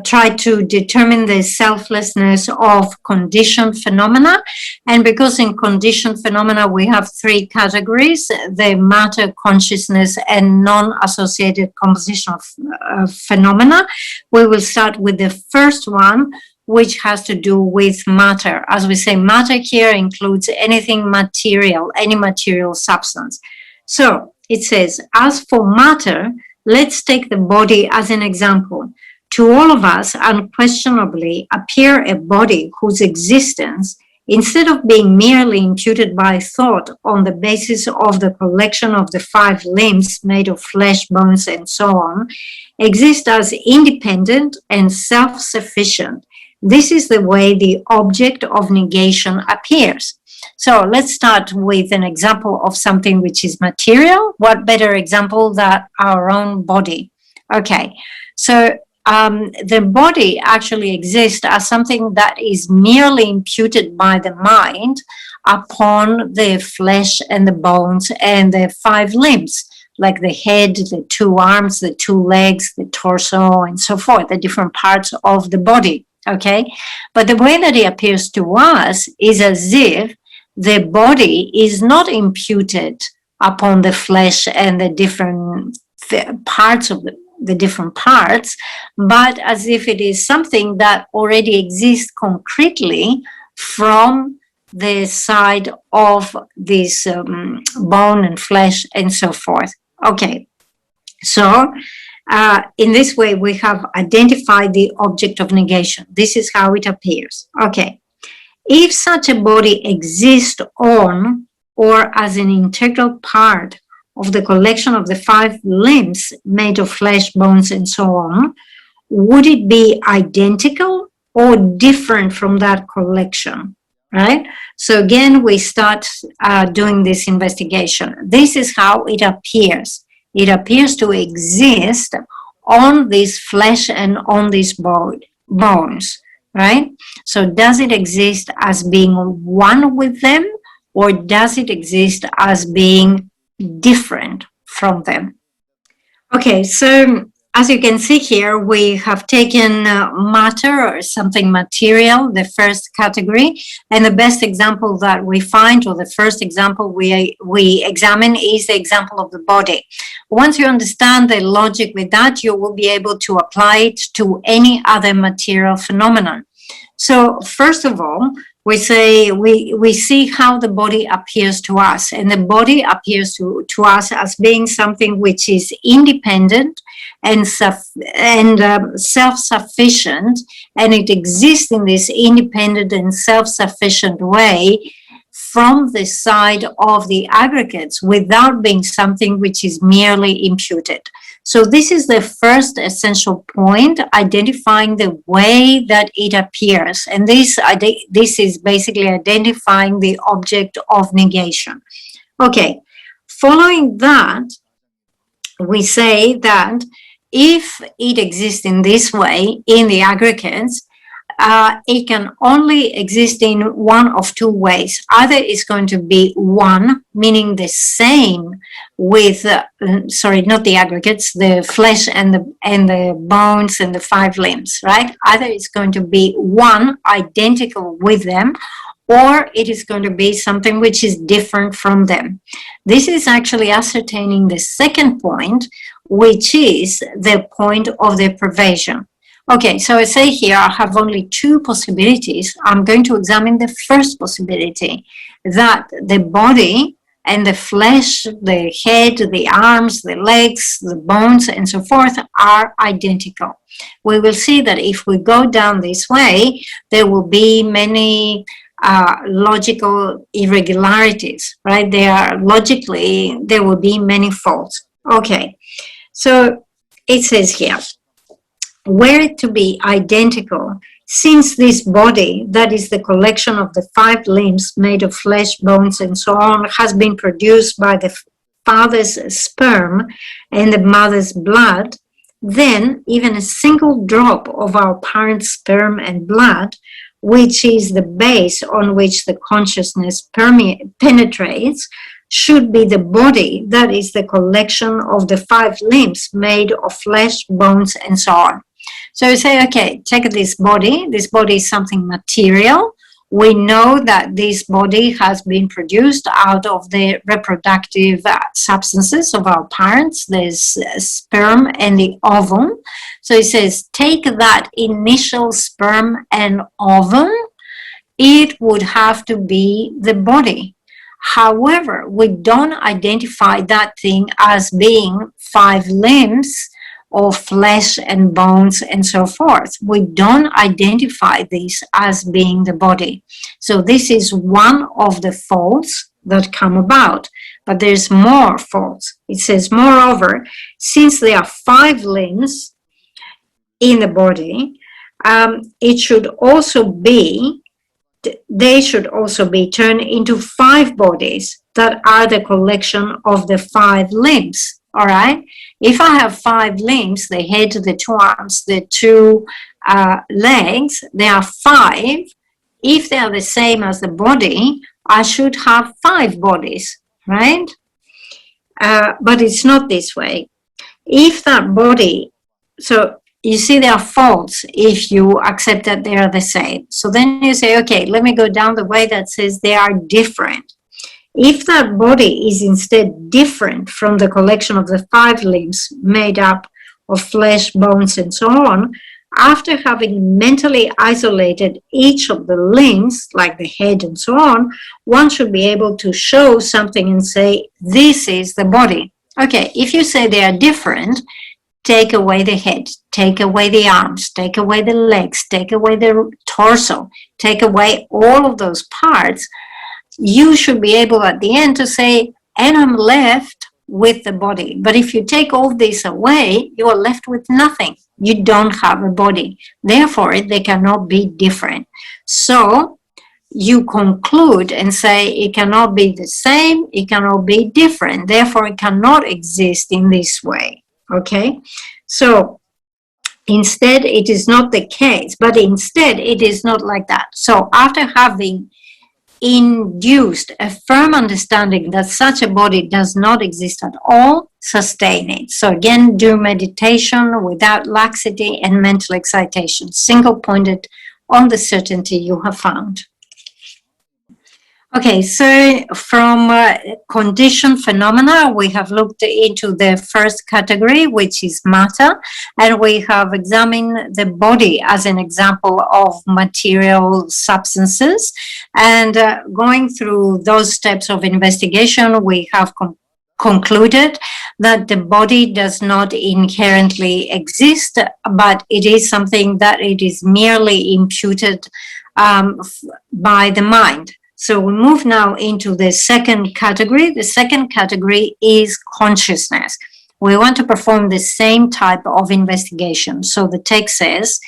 try to determine the selflessness of conditioned phenomena. And because in conditioned phenomena, we have three categories, the matter, consciousness, and non-associated compositional phenomena, we will start with the first one, which has to do with matter. As we say, matter here includes anything material, any material substance. So it says, as for matter, let's take the body as an example. To all of us, unquestionably appear a body whose existence, instead of being merely imputed by thought on the basis of the collection of the five limbs made of flesh, bones, and so on, exists as independent and self-sufficient. This is the way the object of negation appears. So let's start with an example of something which is material. What better example than our own body? Okay, so the body actually exists as something that is merely imputed by the mind upon the flesh and the bones and the five limbs, like the head, the two arms, the two legs, the torso, and so forth, the different parts of the body. Okay, but the way that it appears to us is as if the body is not imputed upon the flesh and the different parts of the different parts, but as if it is something that already exists concretely from the side of this bone and flesh and so forth. Okay, so in this way, we have identified the object of negation. This is how it appears. Okay. If such a body exists on or as an integral part of the collection of the five limbs made of flesh, bones, and so on, would it be identical or different from that collection? Right? So again, we start doing this investigation. This is how it appears. It appears to exist on this flesh and on these bones, right? So does it exist as being one with them, or does it exist as being different from them? Okay, so as you can see here, we have taken matter or something material, the first category, and the best example that we find, or the first example we examine, is the example of the body. Once you understand the logic with that, you will be able to apply it to any other material phenomenon. So first of all, we say we see how the body appears to us, and the body appears to us as being something which is independent and self-sufficient, and it exists in this independent and self-sufficient way from the side of the aggregates without being something which is merely imputed. So this is the first essential point, identifying the way that it appears. And this is basically identifying the object of negation. Okay, following that, we say that if it exists in this way in the aggregates, it can only exist in one of two ways. Either it's going to be one, meaning the same with, sorry, not the aggregates, the flesh and the bones and the 5 limbs, right? Either it's going to be one, identical with them, or it is going to be something which is different from them. This is actually ascertaining the second point, which is the point of the pervasion. Okay, so I say here I have only 2 possibilities. I'm going to examine the first possibility, that the body and the flesh, the head, the arms, the legs, the bones, and so forth are identical. We will see that if we go down this way, there will be many logical irregularities, right? There will be many faults. Okay, so it says here, were it to be identical, since this body, that is the collection of the 5 limbs made of flesh, bones, and so on, has been produced by the father's sperm and the mother's blood, then even a single drop of our parent's sperm and blood, which is the base on which the consciousness penetrates, should be the body, that is the collection of the 5 limbs made of flesh, bones, and so on. So you say, okay, take this body is something material. We know that this body has been produced out of the reproductive substances of our parents, there's sperm and the ovum. So it says, take that initial sperm and ovum, it would have to be the body. However, we don't identify that thing as being 5 limbs or flesh and bones and so forth. We don't identify this as being the body. So this is one of the faults that come about, but there's more faults. It says, moreover, since there are 5 limbs in the body, they should also be turned into 5 bodies that are the collection of the 5 limbs. All right. If I have 5 limbs, the head, the 2 arms, the 2 legs, there are 5. If they are the same as the body, I should have 5 bodies, right? But it's not this way. If that body, so you see there are faults if you accept that they are the same. So then you say, okay, let me go down the way that says they are different. If that body is instead different from the collection of the 5 limbs made up of flesh, bones, and so on, after having mentally isolated each of the limbs, like the head and so on, one should be able to show something and say, this is the body. Okay, if you say they are different, take away the head, take away the arms, take away the legs, take away the torso, take away all of those parts, you should be able at the end to say, and I'm left with the body. But if you take all this away, you are left with nothing. You don't have a body. Therefore, they cannot be different. So you conclude and say it cannot be the same, it cannot be different. Therefore, it cannot exist in this way. Okay? So instead, it is not the case, but instead, it is not like that. So after having induced a firm understanding that such a body does not exist at all, sustain it. So again, do meditation without laxity and mental excitation, single-pointed on the certainty you have found. Okay, so from conditioned phenomena, we have looked into the first category, which is matter, and we have examined the body as an example of material substances. And going through those steps of investigation, we have concluded that the body does not inherently exist, but it is something that it is merely imputed by the mind. So we move now into the second category. The second category is consciousness. We want to perform the same type of investigation. So the text says,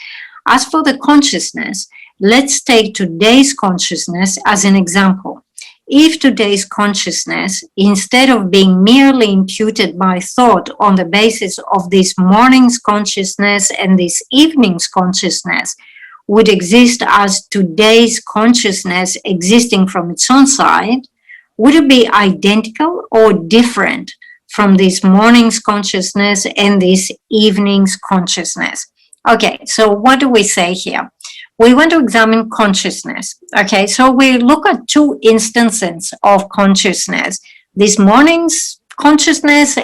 as for the consciousness, let's take today's consciousness as an example. if today's consciousness, instead of being merely imputed by thought on the basis of this morning's consciousness and this evening's consciousness, would exist as today's consciousness existing from its own side, would it be identical or different from this morning's consciousness and this evening's consciousness? Okay, so what do we say here? We want to examine consciousness. Okay, so we look at two instances of consciousness, this morning's consciousness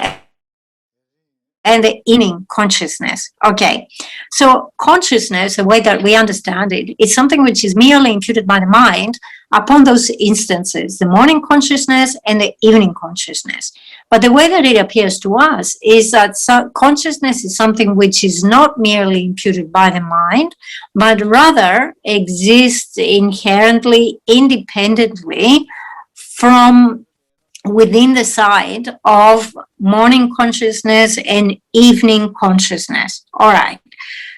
and the evening consciousness. Okay, so consciousness, the way that we understand it, is something which is merely imputed by the mind upon those instances, the morning consciousness and the evening consciousness. But the way that it appears to us is that consciousness is something which is not merely imputed by the mind, but rather exists inherently, independently from within the side of morning consciousness and evening consciousness. All right.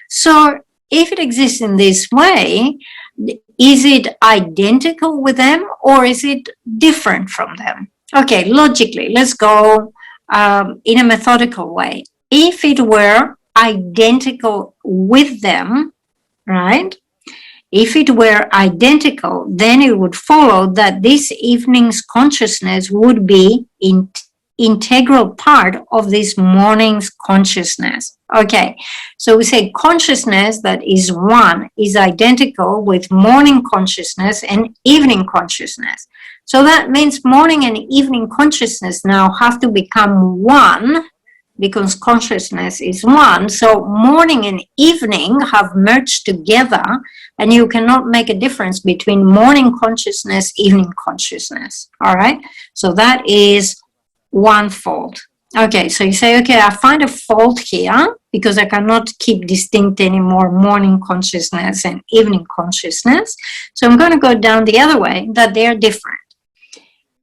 So if it exists in this way, is it identical with them or is it different from them? Okay, logically, let's go in a methodical way. If it were identical with them, right? If it were identical, then it would follow that this evening's consciousness would be an integral part of this morning's consciousness. Okay, so we say consciousness that is one is identical with morning consciousness and evening consciousness. So that means morning and evening consciousness now have to become one, because consciousness is one. So morning and evening have merged together, and you cannot make a difference between morning consciousness, evening consciousness. All right, so that is one fault. Okay, so you say, okay, I find a fault here because I cannot keep distinct anymore morning consciousness and evening consciousness. So I'm going to go down the other way, that they're different.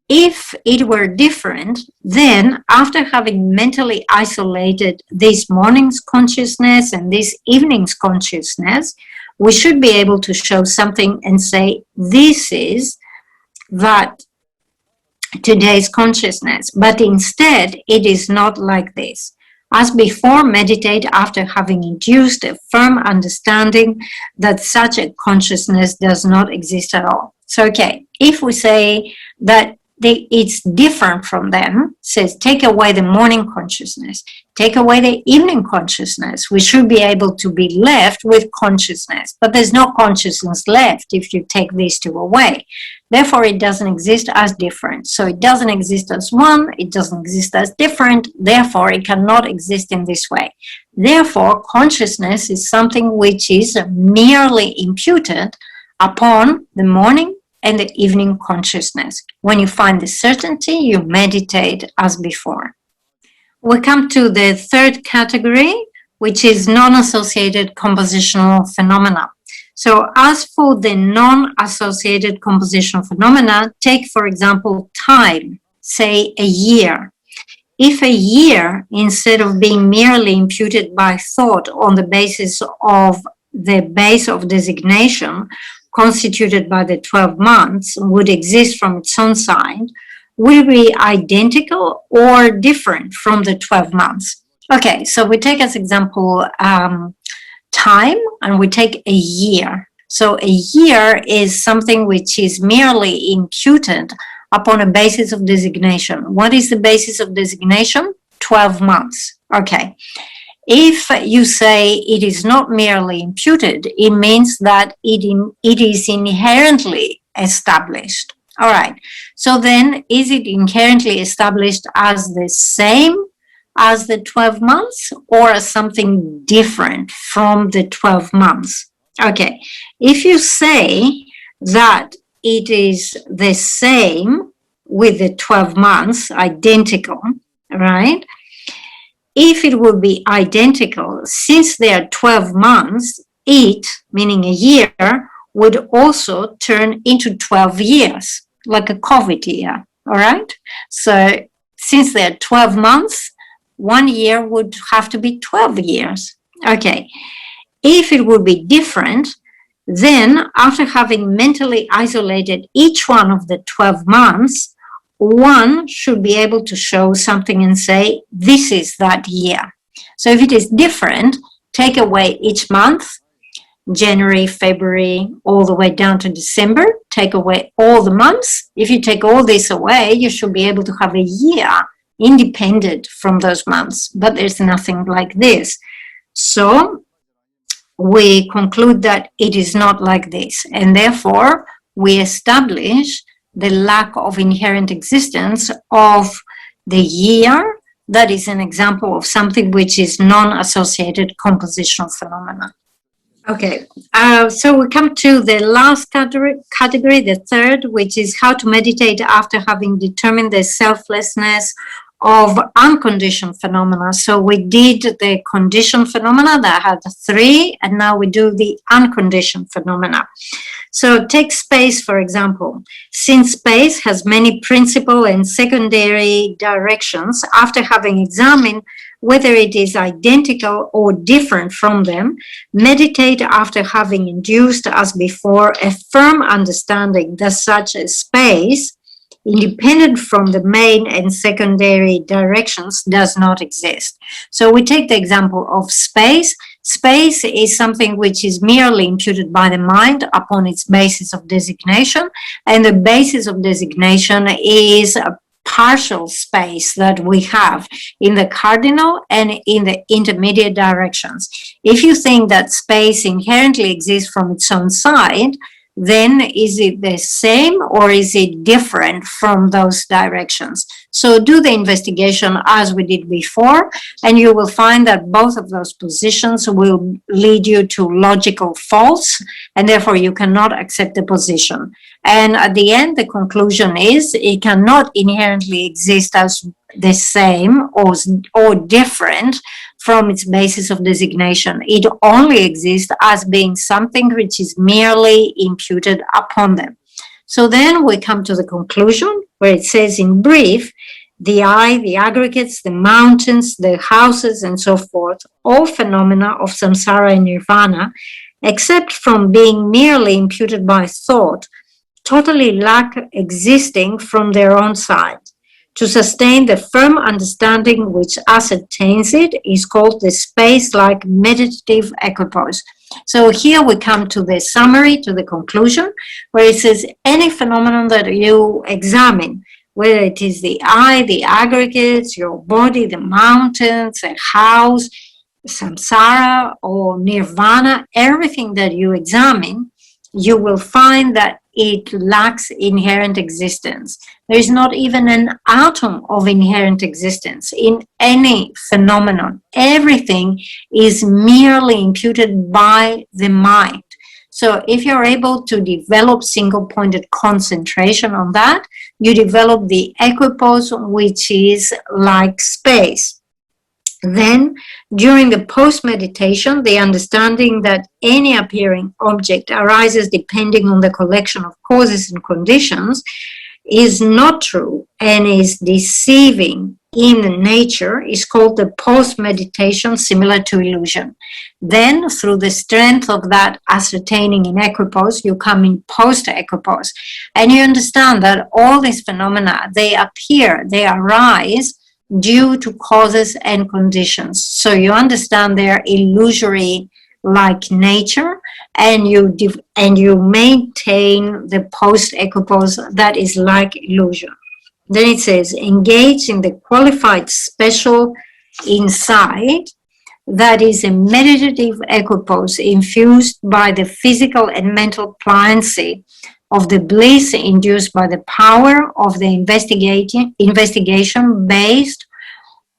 If it were different, then after having mentally isolated this morning's consciousness and this evening's consciousness, we should be able to show something and say, this is that today's consciousness. But instead, it is not like this. As before, meditate after having induced a firm understanding that such a consciousness does not exist at all. So, okay, if we say that it's different from them, says take away the morning consciousness, take away the evening consciousness, we should be able to be left with consciousness. But there's no consciousness left if you take these two away. Therefore, it doesn't exist as different. So it doesn't exist as one, it doesn't exist as different, therefore it cannot exist in this way. Therefore, consciousness is something which is merely imputed upon the morning and the evening consciousness. When you find the certainty, you meditate as before. We come to the third category, which is non-associated compositional phenomena. So as for the non-associated compositional phenomena, take, for example, time, say a year. If a year, instead of being merely imputed by thought on the basis of the base of designation, constituted by the 12 months, would exist from its own side, will be identical or different from the 12 months. Okay, so we take as example time, and we take a year. So a year is something which is merely imputed upon a basis of designation. What is the basis of designation? 12 months. Okay. If you say it is not merely imputed, it means that it is inherently established. All right. So then, is it inherently established as the same as the 12 months or as something different from the 12 months? Okay. If you say that it is the same with the 12 months, identical, right? If it would be identical, since they are 12 months, it, meaning a year, would also turn into 12 years, like a COVID year, all right? So since they are 12 months, 1 year would have to be 12 years. Okay, if it would be different, Then, after having mentally isolated each one of the 12 months, one should be able to show something and say, this is that year. So if it is different, take away each month, January, February, all the way down to December, take away all the months. If you take all this away, you should be able to have a year independent from those months, but there's nothing like this. So we conclude that it is not like this, and therefore we establish the lack of inherent existence of the year. That is an example of something which is non-associated compositional phenomena. Okay, so we come to the last category, the third, which is how to meditate after having determined the selflessness of unconditioned phenomena. So we did the conditioned phenomena that had 3, and now we do the unconditioned phenomena. So take space, for example. Since space has many principal and secondary directions, after having examined whether it is identical or different from them, meditate after having induced, as before, a firm understanding that such a space, independent from the main and secondary directions, does not exist. So we take the example of space. Space is something which is merely imputed by the mind upon its basis of designation, and the basis of designation is a partial space that we have in the cardinal and in the intermediate directions. If you think that space inherently exists from its own side, then is it the same or is it different from those directions? So do the investigation as we did before, and you will find that both of those positions will lead you to logical faults, and therefore you cannot accept the position. And at the end, the conclusion is it cannot inherently exist as the same or different from its basis of designation. It only exists as being something which is merely imputed upon them. So then we come to the conclusion where it says in brief, the eye, the aggregates, the mountains, the houses, and so forth, all phenomena of samsara and nirvana, except from being merely imputed by thought, totally lack existing from their own side. To sustain the firm understanding which ascertains it is called the space-like meditative equipoise. So here we come to the summary, to the conclusion, where it says any phenomenon that you examine, whether it is the eye, the aggregates, your body, the mountains, a house, samsara or nirvana, everything that you examine, you will find that it lacks inherent existence. There is not even an atom of inherent existence in any phenomenon. Everything is merely imputed by the mind. So if you're able to develop single-pointed concentration on that, you develop the equipoise, which is like space. Then, during the post-meditation, the understanding that any appearing object arises depending on the collection of causes and conditions is not true and is deceiving in nature is called the post-meditation similar to illusion. Then, through the strength of that ascertaining in equipoise, you come in post-equipoise. And you understand that all these phenomena, they appear, they arise due to causes and conditions. So you understand their illusory like nature, and you maintain the post-equipoise that is like illusion. Then it says, engage in the qualified special insight that is a meditative equipoise infused by the physical and mental pliancy of the bliss induced by the power of the investigation based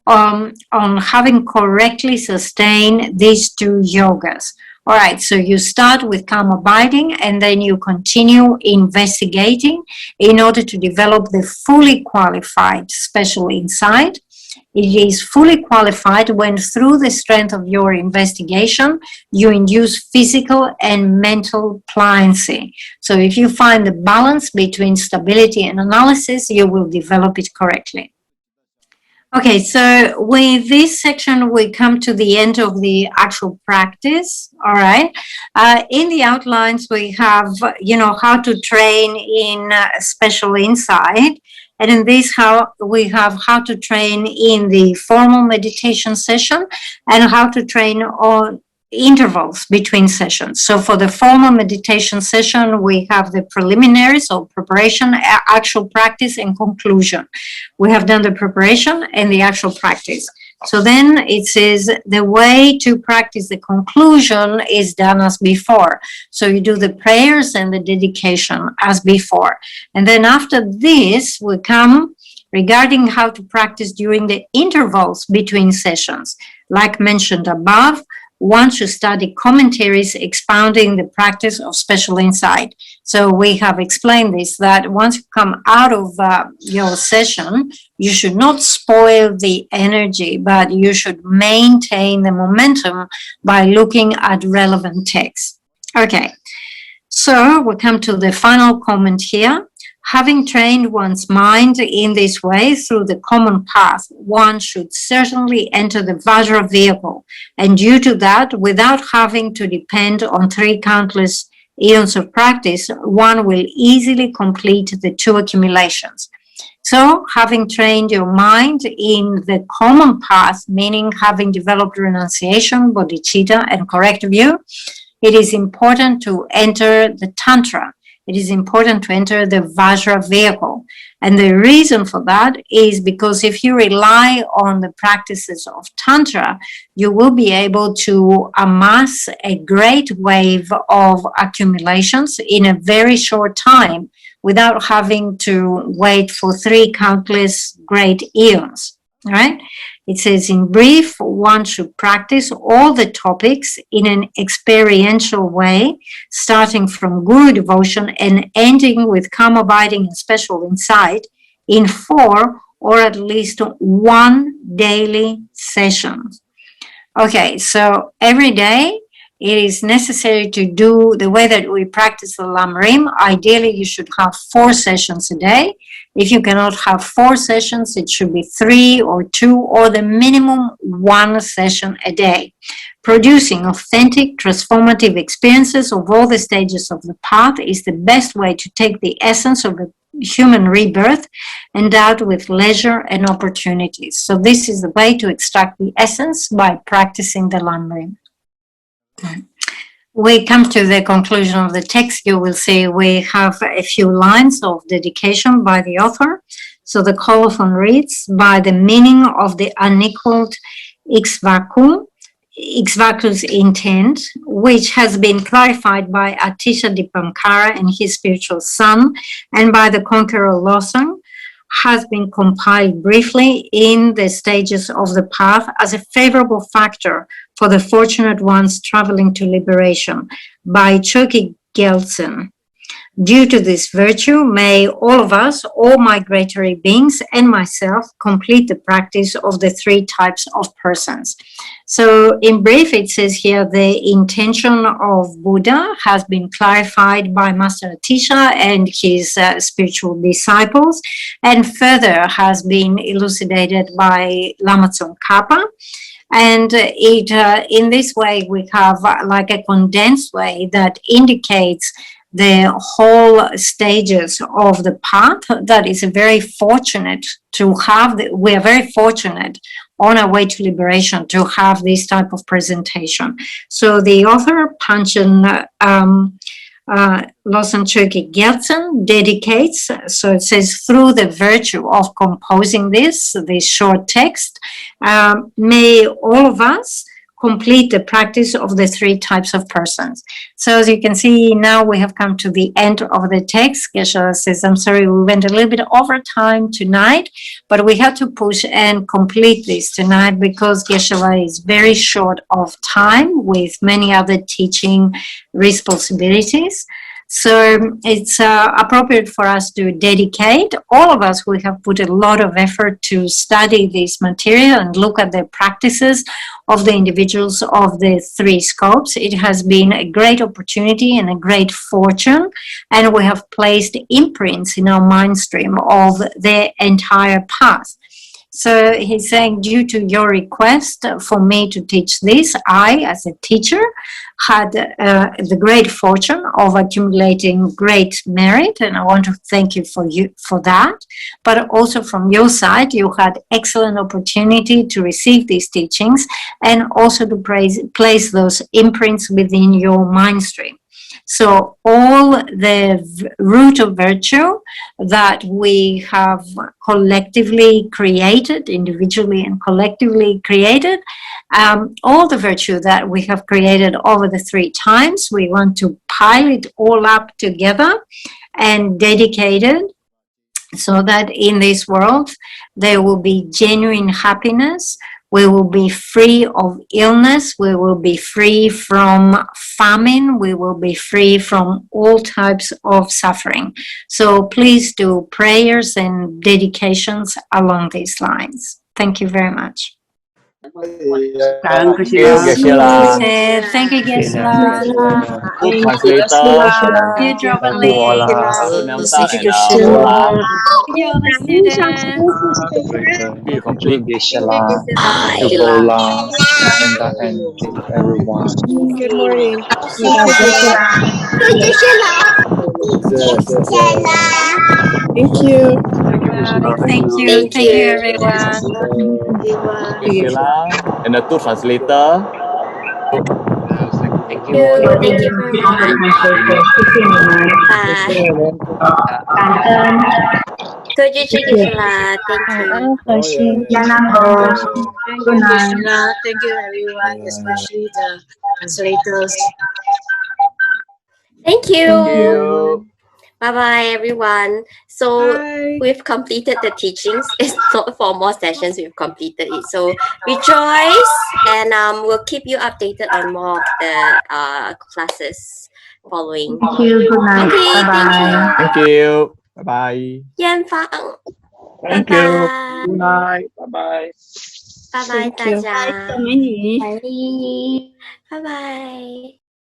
on having correctly sustained these two yogas. All right, so you start with calm abiding and then you continue investigating in order to develop the fully qualified special insight. It is fully qualified when through the strength of your investigation, you induce physical and mental pliancy. So if you find the balance between stability and analysis, you will develop it correctly. Okay, so with this section, we come to the end of the actual practice. All right. In the outlines, we have, how to train in special insight. And in this, we have how to train in the formal meditation session and how to train on intervals between sessions. So for the formal meditation session, we have the preliminaries or preparation, actual practice, and conclusion. We have done the preparation and the actual practice. So then it says the way to practice the conclusion is done as before. So you do the prayers and the dedication as before. And then after this, we come regarding how to practice during the intervals between sessions. Like mentioned above, one should study commentaries expounding the practice of special insight. So we have explained this, that once you come out of your session, you should not spoil the energy, but you should maintain the momentum by looking at relevant texts. Okay, so we come to the final comment here. Having trained one's mind in this way through the common path, one should certainly enter the Vajra vehicle. And due to that, without having to depend on 3 countless eons of practice, one will easily complete the 2 accumulations. So, having trained your mind in the common path, meaning having developed renunciation, bodhicitta, and correct view, it is important to enter the Tantra. It is important to enter the Vajra vehicle. And the reason for that is because if you rely on the practices of Tantra, you will be able to amass a great wave of accumulations in a very short time without having to wait for 3 countless great eons. All right? It says, in brief, one should practice all the topics in an experiential way, starting from Guru devotion and ending with calm abiding and special insight in 4 or at least 1 daily session. Okay, so every day it is necessary to do the way that we practice the Lamrim. Ideally, you should have 4 sessions a day. If you cannot have 4 sessions, it should be 3 or 2 or the minimum 1 session a day. Producing authentic, transformative experiences of all the stages of the path is the best way to take the essence of the human rebirth endowed with leisure and opportunities. So this is the way to extract the essence by practicing the Lamrim. We come to the conclusion of the text. You will see we have a few lines of dedication by the author. So the colophon reads, by the meaning of the unequaled Ikshvaku's intent, which has been clarified by Atisha Dipankara and his spiritual son, and by the conqueror Losang, has been compiled briefly in the stages of the path as a favorable factor for the fortunate ones traveling to liberation by Chokyi Gyaltsen. Due to this virtue, may all of us, all migratory beings, and myself complete the practice of the 3 types of persons. So in brief, it says here the intention of Buddha has been clarified by Master Atisha and his spiritual disciples, and further has been elucidated by Lama Tsongkhapa. And in this way, we have like a condensed way that indicates the whole stages of the path. That is very fortunate to have. We are very fortunate on our way to liberation to have this type of presentation. So the author, Panchen Lobsang Chokyi Gyaltsen, dedicates, so it says, through the virtue of composing this short text, may all of us complete the practice of the 3 types of persons. So as you can see, now we have come to the end of the text. Geshe says, I'm sorry, we went a little bit over time tonight, but we had to push and complete this tonight because Geshe is very short of time with many other teaching responsibilities. So it's appropriate for us to dedicate. All of us, we have put a lot of effort to study this material and look at the practices of the individuals of the 3 scopes. It has been a great opportunity and a great fortune, and we have placed imprints in our mind stream of the entire path. So he's saying, due to your request for me to teach this, I, as a teacher, had the great fortune of accumulating great merit, and I want to thank you for that. But also from your side, you had excellent opportunity to receive these teachings and also to place those imprints within your mind stream. So all the root of virtue that we have collectively created, individually and collectively created, all the virtue that we have created over the 3 times, we want to pile it all up together and dedicate it so that in this world there will be genuine happiness. We will be free of illness. We will be free from famine. We will be free from all types of suffering. So please do prayers and dedications along these lines. Thank you very much. Thank you, Geshe La. Thank you, Geshe La. Good translator. Thank you, Thank you, Voula, Namta, and Voula. Thank you, all the students. We complete Geshe La. Thank you, Voula, Namta, and thank you, everyone. Good morning. Thank you. Thank you. Thank you, everyone. Geshe La. And the 2 translator. Thank you, Voula. Thank you very much. Good Geshe La. Thank you. Good night. Thank you, everyone, especially the translators. Thank Thank you. you. Bye bye, everyone. So Bye. we've completed the teachings. It's not 4 more sessions. We've completed it. So rejoice, and we'll keep you updated on more of the classes following. Thank you. Good night. Okay, Bye-bye. Thank you. Bye-bye. Yan Fang. Thank you. Good night. Bye-bye. 拜拜 Thank 大 you. 家，拜拜。